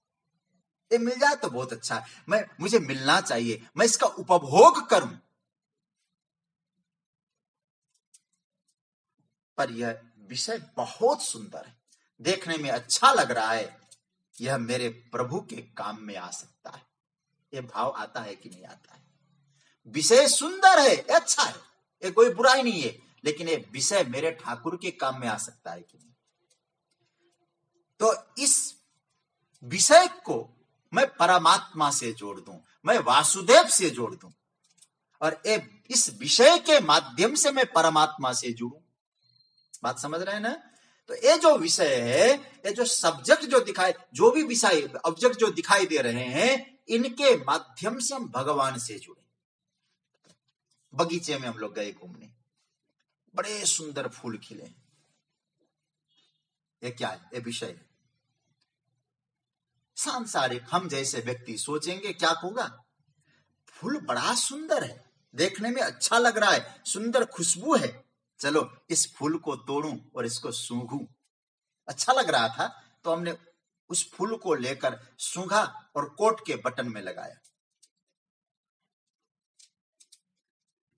Speaker 1: ये मिल जाए तो बहुत अच्छा है, मुझे मिलना चाहिए, मैं इसका उपभोग करूं। पर यह विषय बहुत सुंदर है, देखने में अच्छा लग रहा है, यह मेरे प्रभु के काम में आ सकता है, यह भाव आता है कि नहीं आता है? विषय सुंदर है, अच्छा है, ये कोई बुराई नहीं है, लेकिन ये विषय मेरे ठाकुर के काम में आ सकता है कि नहीं? तो इस विषय को मैं परमात्मा से जोड़ दूं, मैं वासुदेव से जोड़ दूं, और इस विषय के माध्यम से मैं परमात्मा से जुड़ूं। बात समझ रहे हैं ना? तो ये जो विषय है, ये जो सब्जेक्ट जो दिखाए, जो भी विषय ऑब्जेक्ट जो दिखाई दे रहे हैं, इनके माध्यम से हम भगवान से जुड़े। बगीचे में हम लोग गए घूमने, बड़े सुंदर फूल खिले, ये क्या है? ये विषय है। सांसारिक हम जैसे व्यक्ति सोचेंगे, क्या होगा, फूल बड़ा सुंदर है, देखने में अच्छा लग रहा है, सुंदर खुशबू है, चलो इस फूल को तोड़ूं और इसको सूंघूं। अच्छा लग रहा था तो हमने उस फूल को लेकर सूंघा और कोट के बटन में लगाया।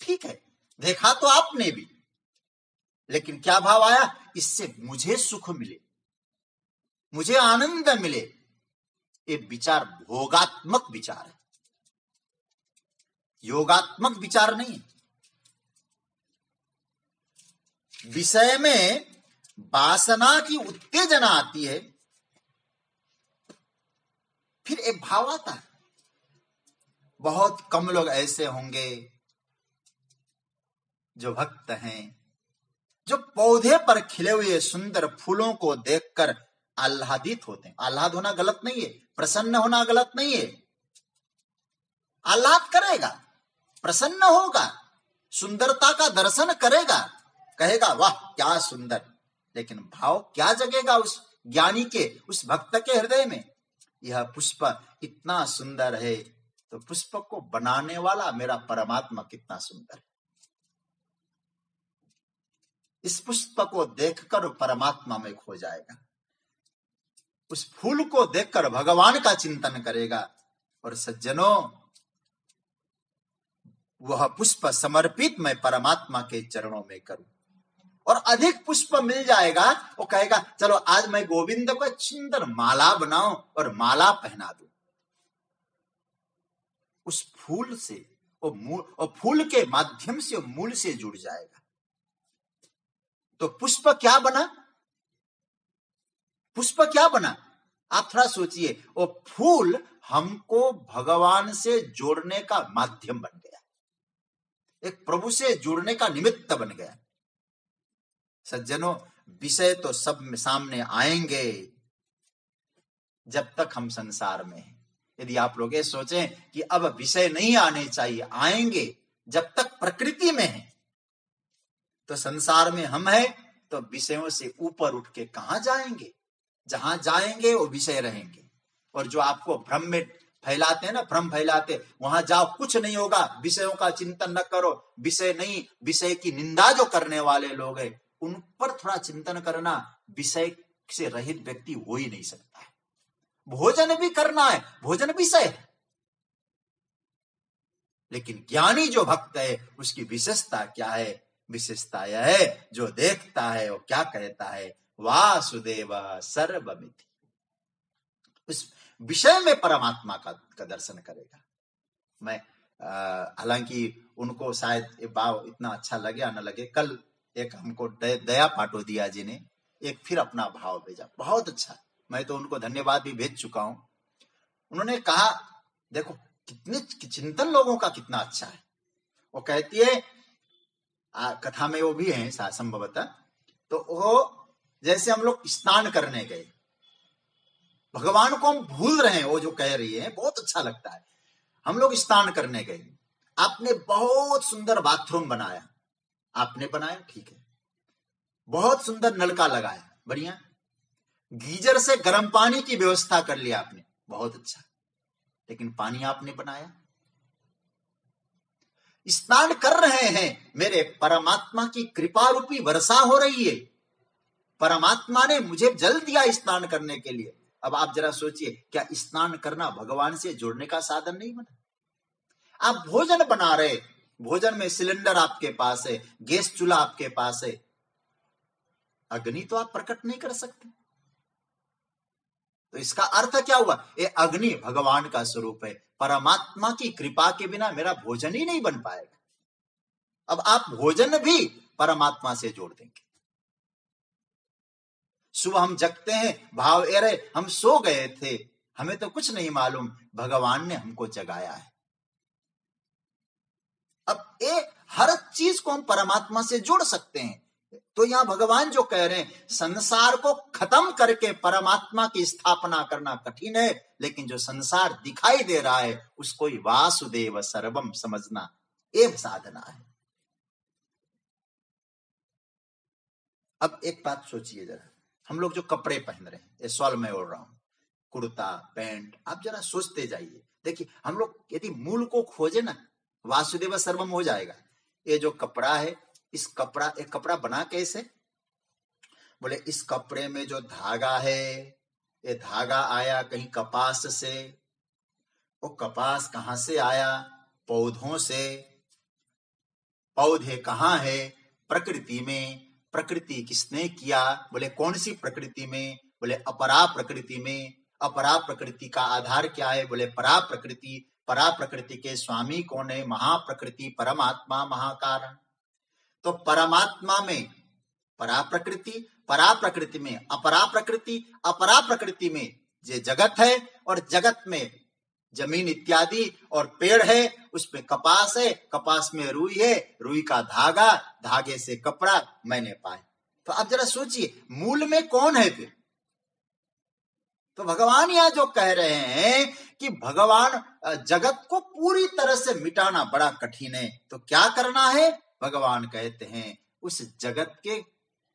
Speaker 1: ठीक है, देखा तो आपने भी, लेकिन क्या भाव आया? इससे मुझे सुख मिले, मुझे आनंद मिले। ये विचार भोगात्मक विचार है, योगात्मक विचार नहीं। विषय में वासना की उत्तेजना आती है, फिर एक भाव आता है। बहुत कम लोग ऐसे होंगे जो भक्त हैं, जो पौधे पर खिले हुए सुंदर फूलों को देखकर आह्लादित होते हैं। आह्लाद होना गलत नहीं है, प्रसन्न होना गलत नहीं है। आह्लाद करेगा, प्रसन्न होगा, सुंदरता का दर्शन करेगा, कहेगा वाह क्या सुंदर। लेकिन भाव क्या जगेगा उस ज्ञानी के, उस भक्त के हृदय में? यह पुष्प इतना सुंदर है, तो पुष्प को बनाने वाला मेरा परमात्मा कितना सुंदर है। इस पुष्प को देखकर परमात्मा में खो जाएगा, उस फूल को देखकर भगवान का चिंतन करेगा। और सज्जनों, वह पुष्प समर्पित मैं परमात्मा के चरणों में करूं, और अधिक पुष्प मिल जाएगा, वो कहेगा चलो आज मैं गोविंद को सुंदर माला बनाऊं और माला पहना दूं। उस फूल से और फूल के माध्यम से मूल से जुड़ जाएगा। तो पुष्प क्या बना? पुष्प क्या बना? आप थोड़ा सोचिए। वो फूल हमको भगवान से जोड़ने का माध्यम बन गया, एक प्रभु से जुड़ने का निमित्त बन गया। सज्जनों, विषय तो सब सामने आएंगे जब तक हम संसार में हैं। यदि आप लोग ये सोचें कि अब विषय नहीं आने चाहिए, आएंगे जब तक प्रकृति में है। तो संसार में हम हैं तो विषयों से ऊपर उठ के कहां जाएंगे? जहां जाएंगे वो विषय रहेंगे। और जो आपको भ्रम में फैलाते हैं ना, भ्रम फैलाते, वहां जाओ कुछ नहीं होगा, विषयों का चिंतन न करो, विषय नहीं, विषय की निंदा जो करने वाले लोग हैं उन पर थोड़ा चिंतन करना। विषय से रहित व्यक्ति हो ही नहीं सकता है। भोजन भी करना है, भोजन विषय है, लेकिन ज्ञानी जो भक्त है उसकी विशेषता क्या है? विशेषता यह है, जो देखता है वो क्या कहता है, वासुदेव सर्वमिति। उस विषय में परमात्मा का दर्शन करेगा। मैं हालांकि उनको शायद ये भाव इतना अच्छा लगे या न लगे, कल एक हमको दया पाटोदिया जी ने एक फिर अपना भाव भेजा, बहुत अच्छा। मैं तो उनको धन्यवाद भी भेज चुका हूं। उन्होंने कहा देखो कितने चिंतन लोगों का कितना अच्छा है। वो कहती है, कथा में वो भी है संभवतः, तो वो जैसे हम लोग स्नान करने गए, भगवान को हम भूल रहे हैं, वो जो कह रही है बहुत अच्छा लगता है। हम लोग स्नान करने गए, आपने बहुत सुंदर बाथरूम बनाया, आपने बनाया ठीक है, बहुत सुंदर नलका लगाया, बढ़िया, गीजर से गर्म पानी की व्यवस्था कर लिया आपने, बहुत अच्छा, लेकिन पानी आपने बनाया। स्नान कर रहे हैं, मेरे परमात्मा की कृपा रूपी वर्षा हो रही है, परमात्मा ने मुझे जल दिया स्नान करने के लिए। अब आप जरा सोचिए, क्या स्नान करना भगवान से जुड़ने का साधन नहीं बना? आप भोजन बना रहे, भोजन में सिलेंडर आपके पास है, गैस चूल्हा आपके पास है, अग्नि तो आप प्रकट नहीं कर सकते। तो इसका अर्थ क्या हुआ? ये अग्नि भगवान का स्वरूप है, परमात्मा की कृपा के बिना मेरा भोजन ही नहीं बन पाएगा। अब आप भोजन भी परमात्मा से जोड़ देंगे। सुबह हम जगते हैं, भाव ए रहे हम सो गए थे, हमें तो कुछ नहीं मालूम, भगवान ने हमको जगाया है। अब ये हर चीज को हम परमात्मा से जोड़ सकते हैं। तो यहां भगवान जो कह रहे हैं, संसार को खत्म करके परमात्मा की स्थापना करना कठिन है, लेकिन जो संसार दिखाई दे रहा है उसको ही वासुदेव सर्वम समझना एक साधना है। अब एक बात सोचिए जरा, हम लोग जो कपड़े पहन रहे हैं, ये शॉल में ओढ़ रहा हूं, कुर्ता पैंट, आप जरा सोचते जाइए। देखिए हम लोग यदि मूल को खोजे ना, वासुदेव सर्वम हो जाएगा। ये जो कपड़ा है, इस कपड़ा, एक कपड़ा बना कैसे? बोले इस कपड़े में जो धागा है, ये धागा आया कहीं कपास से। वो कपास कहां से आया? पौधों से। पौधे कहाँ है? प्रकृति में। प्रकृति किसने किया? बोले कौन सी प्रकृति में? बोले अपरा प्रकृति में। अपरा प्रकृति का आधार क्या है? बोले परा प्रकृति। परा प्रकृति के स्वामी कौन है? महाप्रकृति, परमात्मा, महाकारण। तो परमात्मा में परा प्रकृति, परा प्रकृति में अपरा प्रकृति, अपरा प्रकृति में ये जगत है, और जगत में जमीन इत्यादि और पेड़ है, उसमें कपास है, कपास में रुई है, रुई का धागा, धागे से कपड़ा मैंने पाए। तो आप जरा सोचिए मूल में कौन है फिर? तो भगवान यहां जो कह रहे हैं कि भगवान जगत को पूरी तरह से मिटाना बड़ा कठिन है, तो क्या करना है? भगवान कहते हैं उस जगत के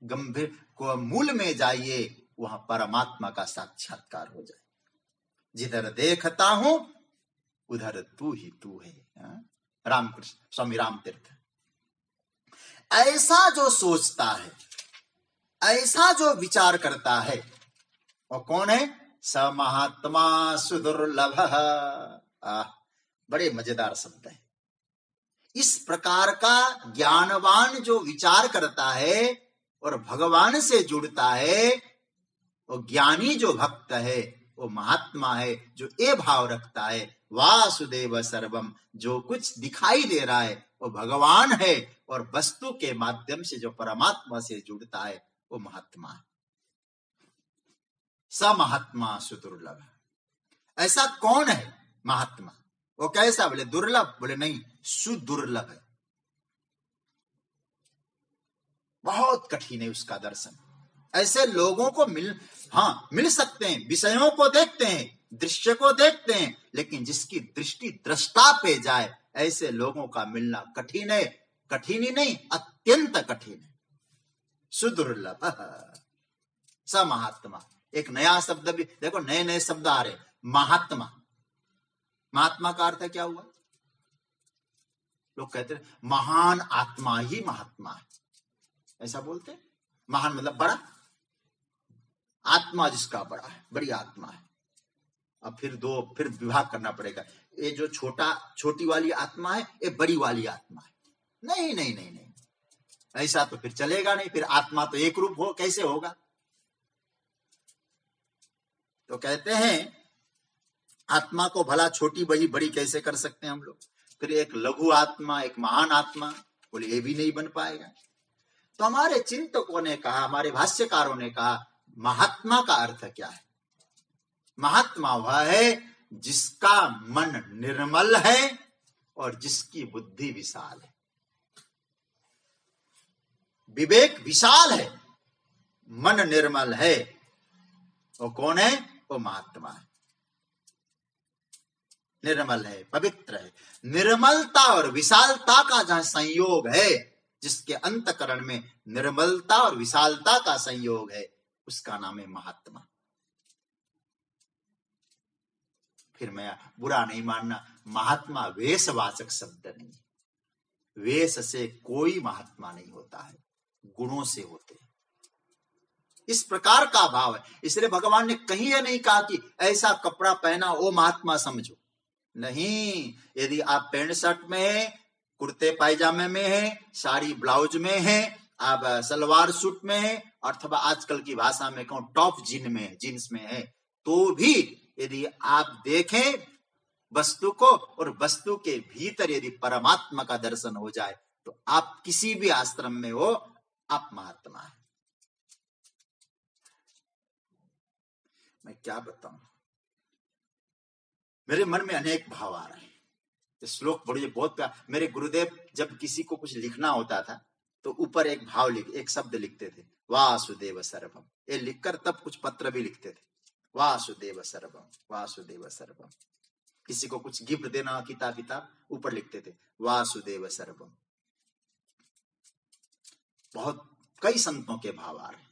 Speaker 1: गंभीर को मूल में जाइए, वहां परमात्मा का साक्षात्कार हो जाए। जिधर देखता हूं उधर तू ही तू है। रामकृष्ण स्वामी राम तीर्थ। ऐसा जो सोचता है, ऐसा जो विचार करता है, वो कौन है? स महात्मा सुदुर्लभ। बड़े मजेदार शब्द है। इस प्रकार का ज्ञानवान जो विचार करता है और भगवान से जुड़ता है, वो ज्ञानी जो भक्त है, वो महात्मा है, जो ये भाव रखता है वासुदेव सर्वम, जो कुछ दिखाई दे रहा है वो भगवान है, और वस्तु के माध्यम से जो परमात्मा से जुड़ता है वो महात्मा है। स महात्मा सुदुर्लभ। ऐसा कौन है महात्मा? वो कैसा? बोले दुर्लभ? बोले नहीं, सुदुर्लभ है। बहुत कठिन है उसका दर्शन। ऐसे लोगों को मिल सकते हैं, विषयों को देखते हैं, दृश्य को देखते हैं, लेकिन जिसकी दृष्टि दृष्टा पे जाए, ऐसे लोगों का मिलना कठिन है। कठिन ही नहीं, अत्यंत कठिन है। सुदुर्लभ। स महात्मा, एक नया शब्द भी देखो, नए नए शब्द आ रहे। महात्मा, महात्मा का अर्थ क्या हुआ? लोग कहते हैं महान आत्मा ही महात्मा है, ऐसा बोलते हैं। महान मतलब बड़ा, आत्मा जिसका बड़ा है, बड़ी आत्मा है। अब फिर विभाग करना पड़ेगा, ये जो छोटी वाली आत्मा है, ये बड़ी वाली आत्मा है। नहीं नहीं नहीं नहीं, ऐसा तो फिर चलेगा नहीं। फिर आत्मा तो एक रूप हो कैसे होगा? तो कहते हैं आत्मा को भला छोटी बड़ी कैसे कर सकते हैं हम लोग? फिर एक लघु आत्मा, एक महान आत्मा, बोले ये भी नहीं बन पाएगा। तो हमारे चिंतकों ने कहा, हमारे भाष्यकारों ने कहा, महात्मा का अर्थ क्या है? महात्मा वह है जिसका मन निर्मल है और जिसकी बुद्धि विशाल है, विवेक विशाल है, मन निर्मल है। वो कौन है? वो महात्मा है। निर्मल है, पवित्र है। निर्मलता और विशालता का जहां संयोग है, जिसके अंतकरण में निर्मलता और विशालता का संयोग है, उसका नाम है महात्मा। फिर मैं बुरा नहीं मानना, महात्मा वेशवाचक शब्द नहीं। वेश से कोई महात्मा नहीं होता है, गुणों से होते हैं। इस प्रकार का भाव है। इसलिए भगवान ने कहीं यह नहीं कहा कि ऐसा कपड़ा पहना वो महात्मा समझो। नहीं, यदि आप पैंट शर्ट में है, कुर्ते पायजामे में है, साड़ी ब्लाउज में है, आप सलवार सूट में है, अथवा आजकल की भाषा में कहूं टॉप जीन्स में है, तो भी यदि आप देखें वस्तु को, और वस्तु के भीतर यदि परमात्मा का दर्शन हो जाए, तो आप किसी भी आश्रम में हो, आप महात्मा है। मैं क्या बताऊं, मेरे मन में अनेक भाव आ रहे हैं। श्लोक पढ़िए, बहुत प्यार। मेरे गुरुदेव जब किसी को कुछ लिखना होता था तो ऊपर एक शब्द लिखते थे, वासुदेव सर्वम। ये लिखकर तब कुछ पत्र भी लिखते थे, वासुदेव सर्वम, वासुदेव सर्वम। किसी को कुछ गिफ्ट देना, किताब ऊपर लिखते थे वासुदेव सर्वम। बहुत कई संतों के भाव आ रहे।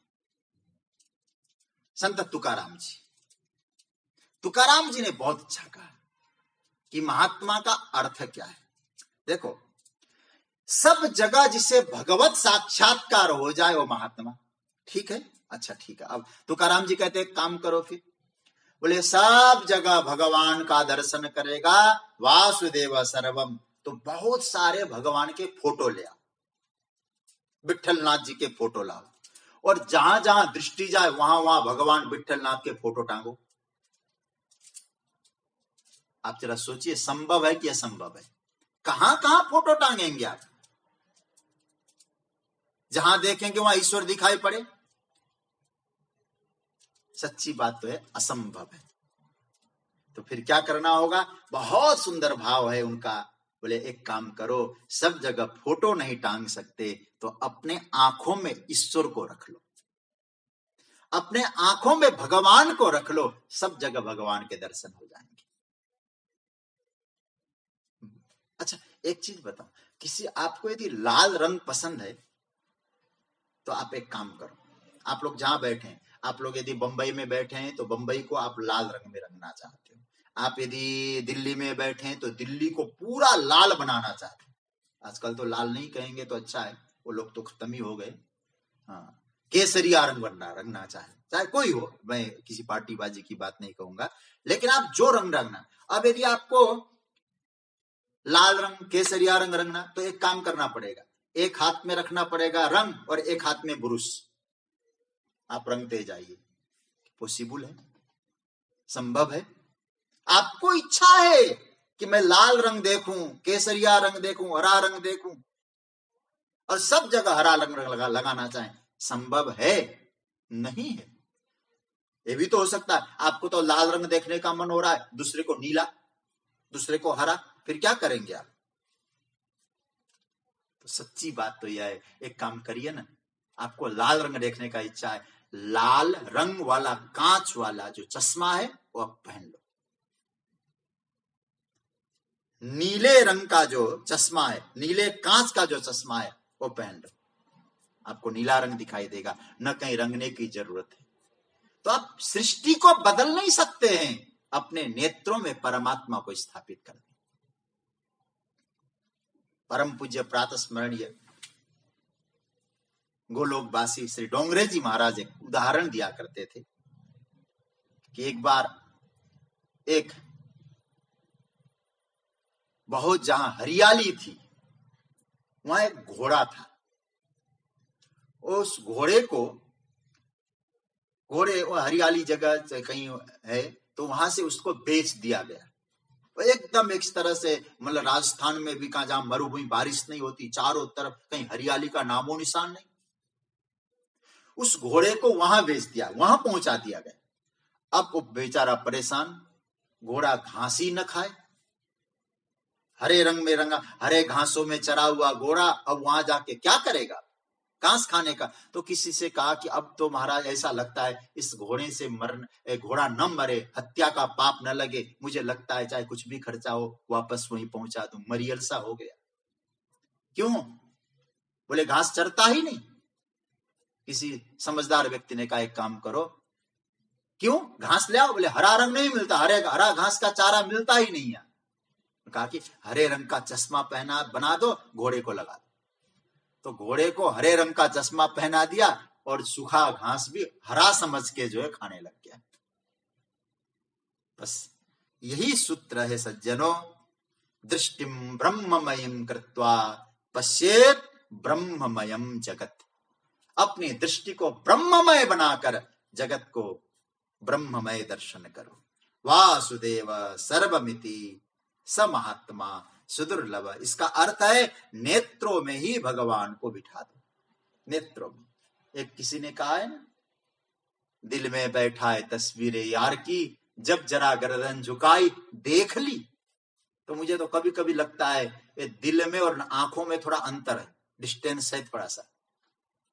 Speaker 1: संत तुकाराम जी ने बहुत अच्छा कहा कि महात्मा का अर्थ क्या है। देखो, सब जगह जिसे भगवत साक्षात्कार हो जाए वो महात्मा। ठीक है, अच्छा ठीक है। अब तुकाराम जी कहते हैं काम करो। फिर बोले सब जगह भगवान का दर्शन करेगा, वासुदेव सर्वम। तो बहुत सारे भगवान के फोटो ले आओ, विठलनाथ जी के फोटो लाओ, और जहां जहां दृष्टि जाए वहां वहां भगवान विठलनाथ के फोटो टांगो। आप जरा सोचिए, संभव है कि असंभव है? कहां कहां फोटो टांगेंगे आप? जहां देखेंगे वहां ईश्वर दिखाई पड़े? सच्ची बात तो है, असंभव है। तो फिर क्या करना होगा? बहुत सुंदर भाव है उनका। बोले एक काम करो, सब जगह फोटो नहीं टांग सकते तो अपने आंखों में ईश्वर को रख लो, अपने आंखों में भगवान को रख लो, सब जगह भगवान के दर्शन हो जाएंगे। अच्छा एक चीज बताओ, किसी आपको यदि लाल रंग पसंद है तो आप एक काम करो, आप लोग जहां बैठे हैं, आप लोग यदि बंबई में बैठे हैं तो बंबई को आप लाल रंग में रंगना चाहते हो, आप यदि दिल्ली में बैठे हैं तो दिल्ली को पूरा लाल बनाना चाहते हैं। आजकल तो लाल नहीं कहेंगे तो अच्छा है, वो लोग तो खत्म ही हो गए। हाँ, केसरिया रंग रंगना चाहे कोई हो, मैं किसी पार्टी बाजी की बात नहीं कहूंगा, लेकिन आप जो रंग रंगना। अब यदि आपको लाल रंग केसरिया रंग रंगना तो एक काम करना पड़ेगा, एक हाथ में रखना पड़ेगा रंग और एक हाथ में ब्रुश, आप रंगते जाइए। पॉसिबल है, संभव है। आपको इच्छा है कि मैं लाल रंग देखूं, केसरिया रंग देखूं, हरा रंग देखूं और सब जगह हरा रंग लगाना चाहें, संभव है? नहीं है। ये भी तो हो सकता है आपको तो लाल रंग देखने का मन हो रहा है, दूसरे को नीला, दूसरे को हरा, फिर क्या करेंगे आप? तो सच्ची बात तो यह है, एक काम करिए ना, आपको लाल रंग देखने का इच्छा है, लाल रंग वाला कांच वाला जो चश्मा है वो आप पहन लो। नीले रंग का जो चश्मा है, नीले कांच का जो चश्मा है वो पहन लो, आपको नीला रंग दिखाई देगा, न कहीं रंगने की जरूरत है। तो आप सृष्टि को बदल नहीं सकते हैं, अपने नेत्रों में परमात्मा को स्थापित कर दें। परम पूज्य प्रातः स्मरणीय गोलोकवासी श्री डोंगरे जी महाराज एक उदाहरण दिया करते थे कि एक बार एक बहुत जहां हरियाली थी वहां एक घोड़ा था, उस घोड़े हरियाली जगह कहीं है तो वहां से उसको बेच दिया गया। एकदम एक तरह से मतलब राजस्थान में भी कहा जहां मरुभूमि, बारिश नहीं होती, चारों तरफ कहीं हरियाली का नामो निशान नहीं, उस घोड़े को वहां बेच दिया, वहां पहुंचा दिया गया। अब वो बेचारा परेशान, घोड़ा घास ही न खाए, हरे रंग में रंगा, हरे घासों में चरा हुआ घोड़ा अब वहां जाके क्या करेगा, घास खाने का। तो किसी से कहा कि अब तो महाराज ऐसा लगता है इस घोड़े से घोड़ा न मरे, हत्या का पाप न लगे, मुझे लगता है चाहे कुछ भी खर्चा हो वापस वहीं पहुंचा दूं, मरियल सा हो गया। क्यों? बोले घास चरता ही नहीं। किसी समझदार व्यक्ति ने कहा एक काम करो, क्यों? घास ले आओ। बोले हरा रंग नहीं मिलता, हरा घास का चारा मिलता ही नहीं है। कहा कि हरे रंग का चश्मा पहना बना दो, घोड़े को लगा दो। तो घोड़े को हरे रंग का चश्मा पहना दिया और सूखा घास भी हरा समझ के जो है खाने लग गया। बस यही सूत्र है सज्जनों, दृष्टिम ब्रह्ममयम कृत्वा पश्येत ब्रह्ममयम जगत। अपनी दृष्टि को ब्रह्ममय बनाकर जगत को ब्रह्ममय दर्शन करो। वासुदेव सर्वमिति स महात्मा सुदुर्लभ। इसका अर्थ है नेत्रों में ही भगवान को बिठा दो, नेत्रों में। एक किसी ने कहा है ना, दिल में बैठा है तस्वीरें यार की, जब जरा गर्दन झुकाई देख ली। तो मुझे तो कभी कभी लगता है ये दिल में और आंखों में थोड़ा अंतर है, डिस्टेंस है थोड़ा सा।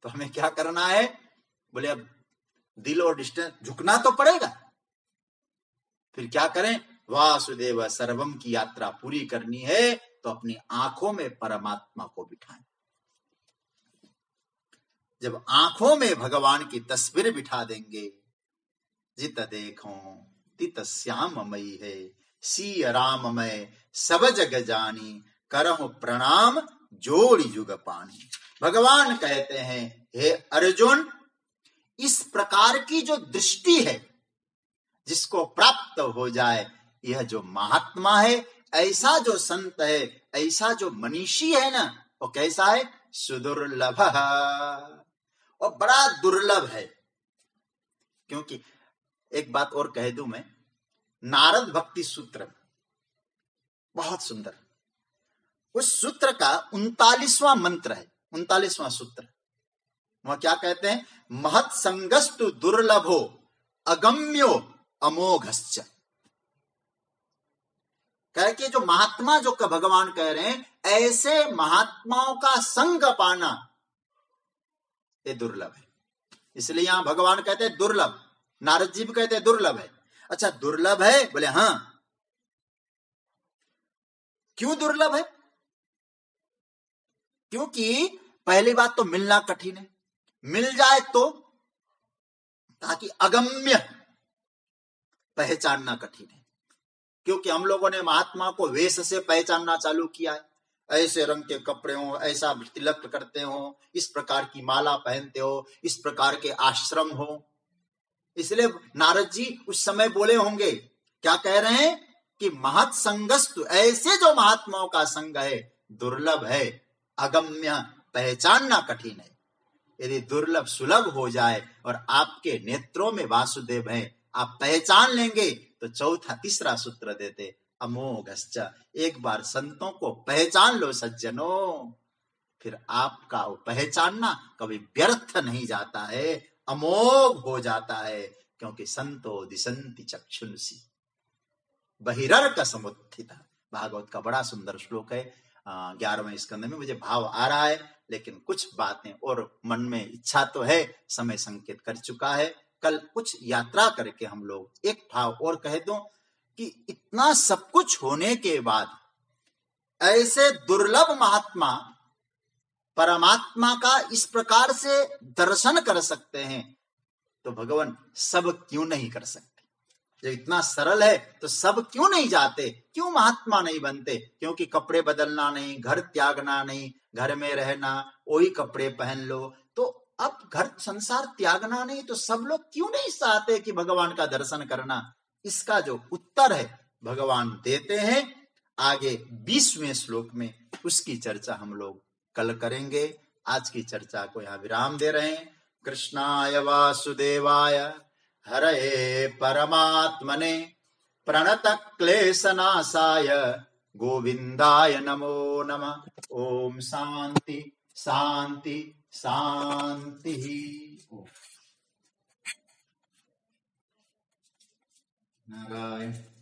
Speaker 1: तो हमें क्या करना है? बोले अब दिल और डिस्टेंस झुकना तो पड़ेगा, फिर क्या करें? वासुदेव सर्वम की यात्रा पूरी करनी है तो अपनी आंखों में परमात्मा को बिठाएं। जब आंखों में भगवान की तस्वीर बिठा देंगे, जित देखो तित श्याममयी है, सी राममय सब जग जानी, करहु प्रणाम जोड़ी जुग पानी। भगवान कहते हैं हे अर्जुन, इस प्रकार की जो दृष्टि है जिसको प्राप्त हो जाए, यह जो महात्मा है, ऐसा जो संत है, ऐसा जो मनीषी है ना, वो कैसा है? सुदुर्लभ, और बड़ा दुर्लभ है। क्योंकि एक बात और कह दूं मैं, नारद भक्ति सूत्र बहुत सुंदर, उस सूत्र का 39वां मंत्र है, 39वां सूत्र। वह क्या कहते हैं? महत् संगस्तु दुर्लभो अगम्यो अमोघश्च। कह के जो महात्मा जो भगवान कह रहे हैं, ऐसे महात्माओं का संग पाना ये दुर्लभ है। इसलिए यहां भगवान कहते हैं दुर्लभ, नारद जी भी कहते हैं दुर्लभ है। अच्छा दुर्लभ है? बोले हाँ। क्यों दुर्लभ है? क्योंकि पहली बात तो मिलना कठिन है, मिल जाए तो, ताकि अगम्य पहचानना कठिन है। क्योंकि हम लोगों ने महात्मा को वेश से पहचानना चालू किया है, ऐसे रंग के कपड़े हो, ऐसा तिलक करते हो, इस प्रकार की माला पहनते हो, इस प्रकार के आश्रम हो। इसलिए नारद जी उस समय बोले होंगे, क्या कह रहे हैं कि महत् संगस्तु, ऐसे जो महात्माओं का संग है दुर्लभ है, अगम्य पहचानना कठिन है। यदि दुर्लभ सुलभ हो जाए और आपके नेत्रों में वासुदेव है, आप पहचान लेंगे, तो चौथा तीसरा सूत्र देते, अमोघश्च, एक बार संतों को पहचान लो सज्जनों, फिर आपका वो पहचानना कभी व्यर्थ नहीं जाता है, अमोघ हो जाता है। क्योंकि संतो दिशंति चक्षुंसी बहिर्क समुत्थित, भागवत का बड़ा सुंदर श्लोक है 11वें स्कंद में। मुझे भाव आ रहा है, लेकिन कुछ बातें और मन में इच्छा तो है, समय संकेत कर चुका है। कल कुछ यात्रा करके हम लोग एक भाव और कह दूं कि इतना सब कुछ होने के बाद ऐसे दुर्लभ महात्मा परमात्मा का इस प्रकार से दर्शन कर सकते हैं, तो भगवान सब क्यों नहीं कर सकते? जब इतना सरल है तो सब क्यों नहीं जाते, क्यों महात्मा नहीं बनते? क्योंकि कपड़े बदलना नहीं, घर त्यागना नहीं, घर में रहना, वही कपड़े पहन लो, तो अब घर संसार त्यागना नहीं, तो सब लोग क्यों नहीं चाहते कि भगवान का दर्शन करना? इसका जो उत्तर है भगवान देते हैं आगे 20वें श्लोक में, उसकी चर्चा हम लोग कल करेंगे। आज की चर्चा को यहाँ विराम दे रहे हैं। कृष्णाय वासुदेवाय हरये परमात्मने प्रणतक्लेशनाशाय गोविंदाय नमो नमः। ओम शांति शांति शांति। नारायण।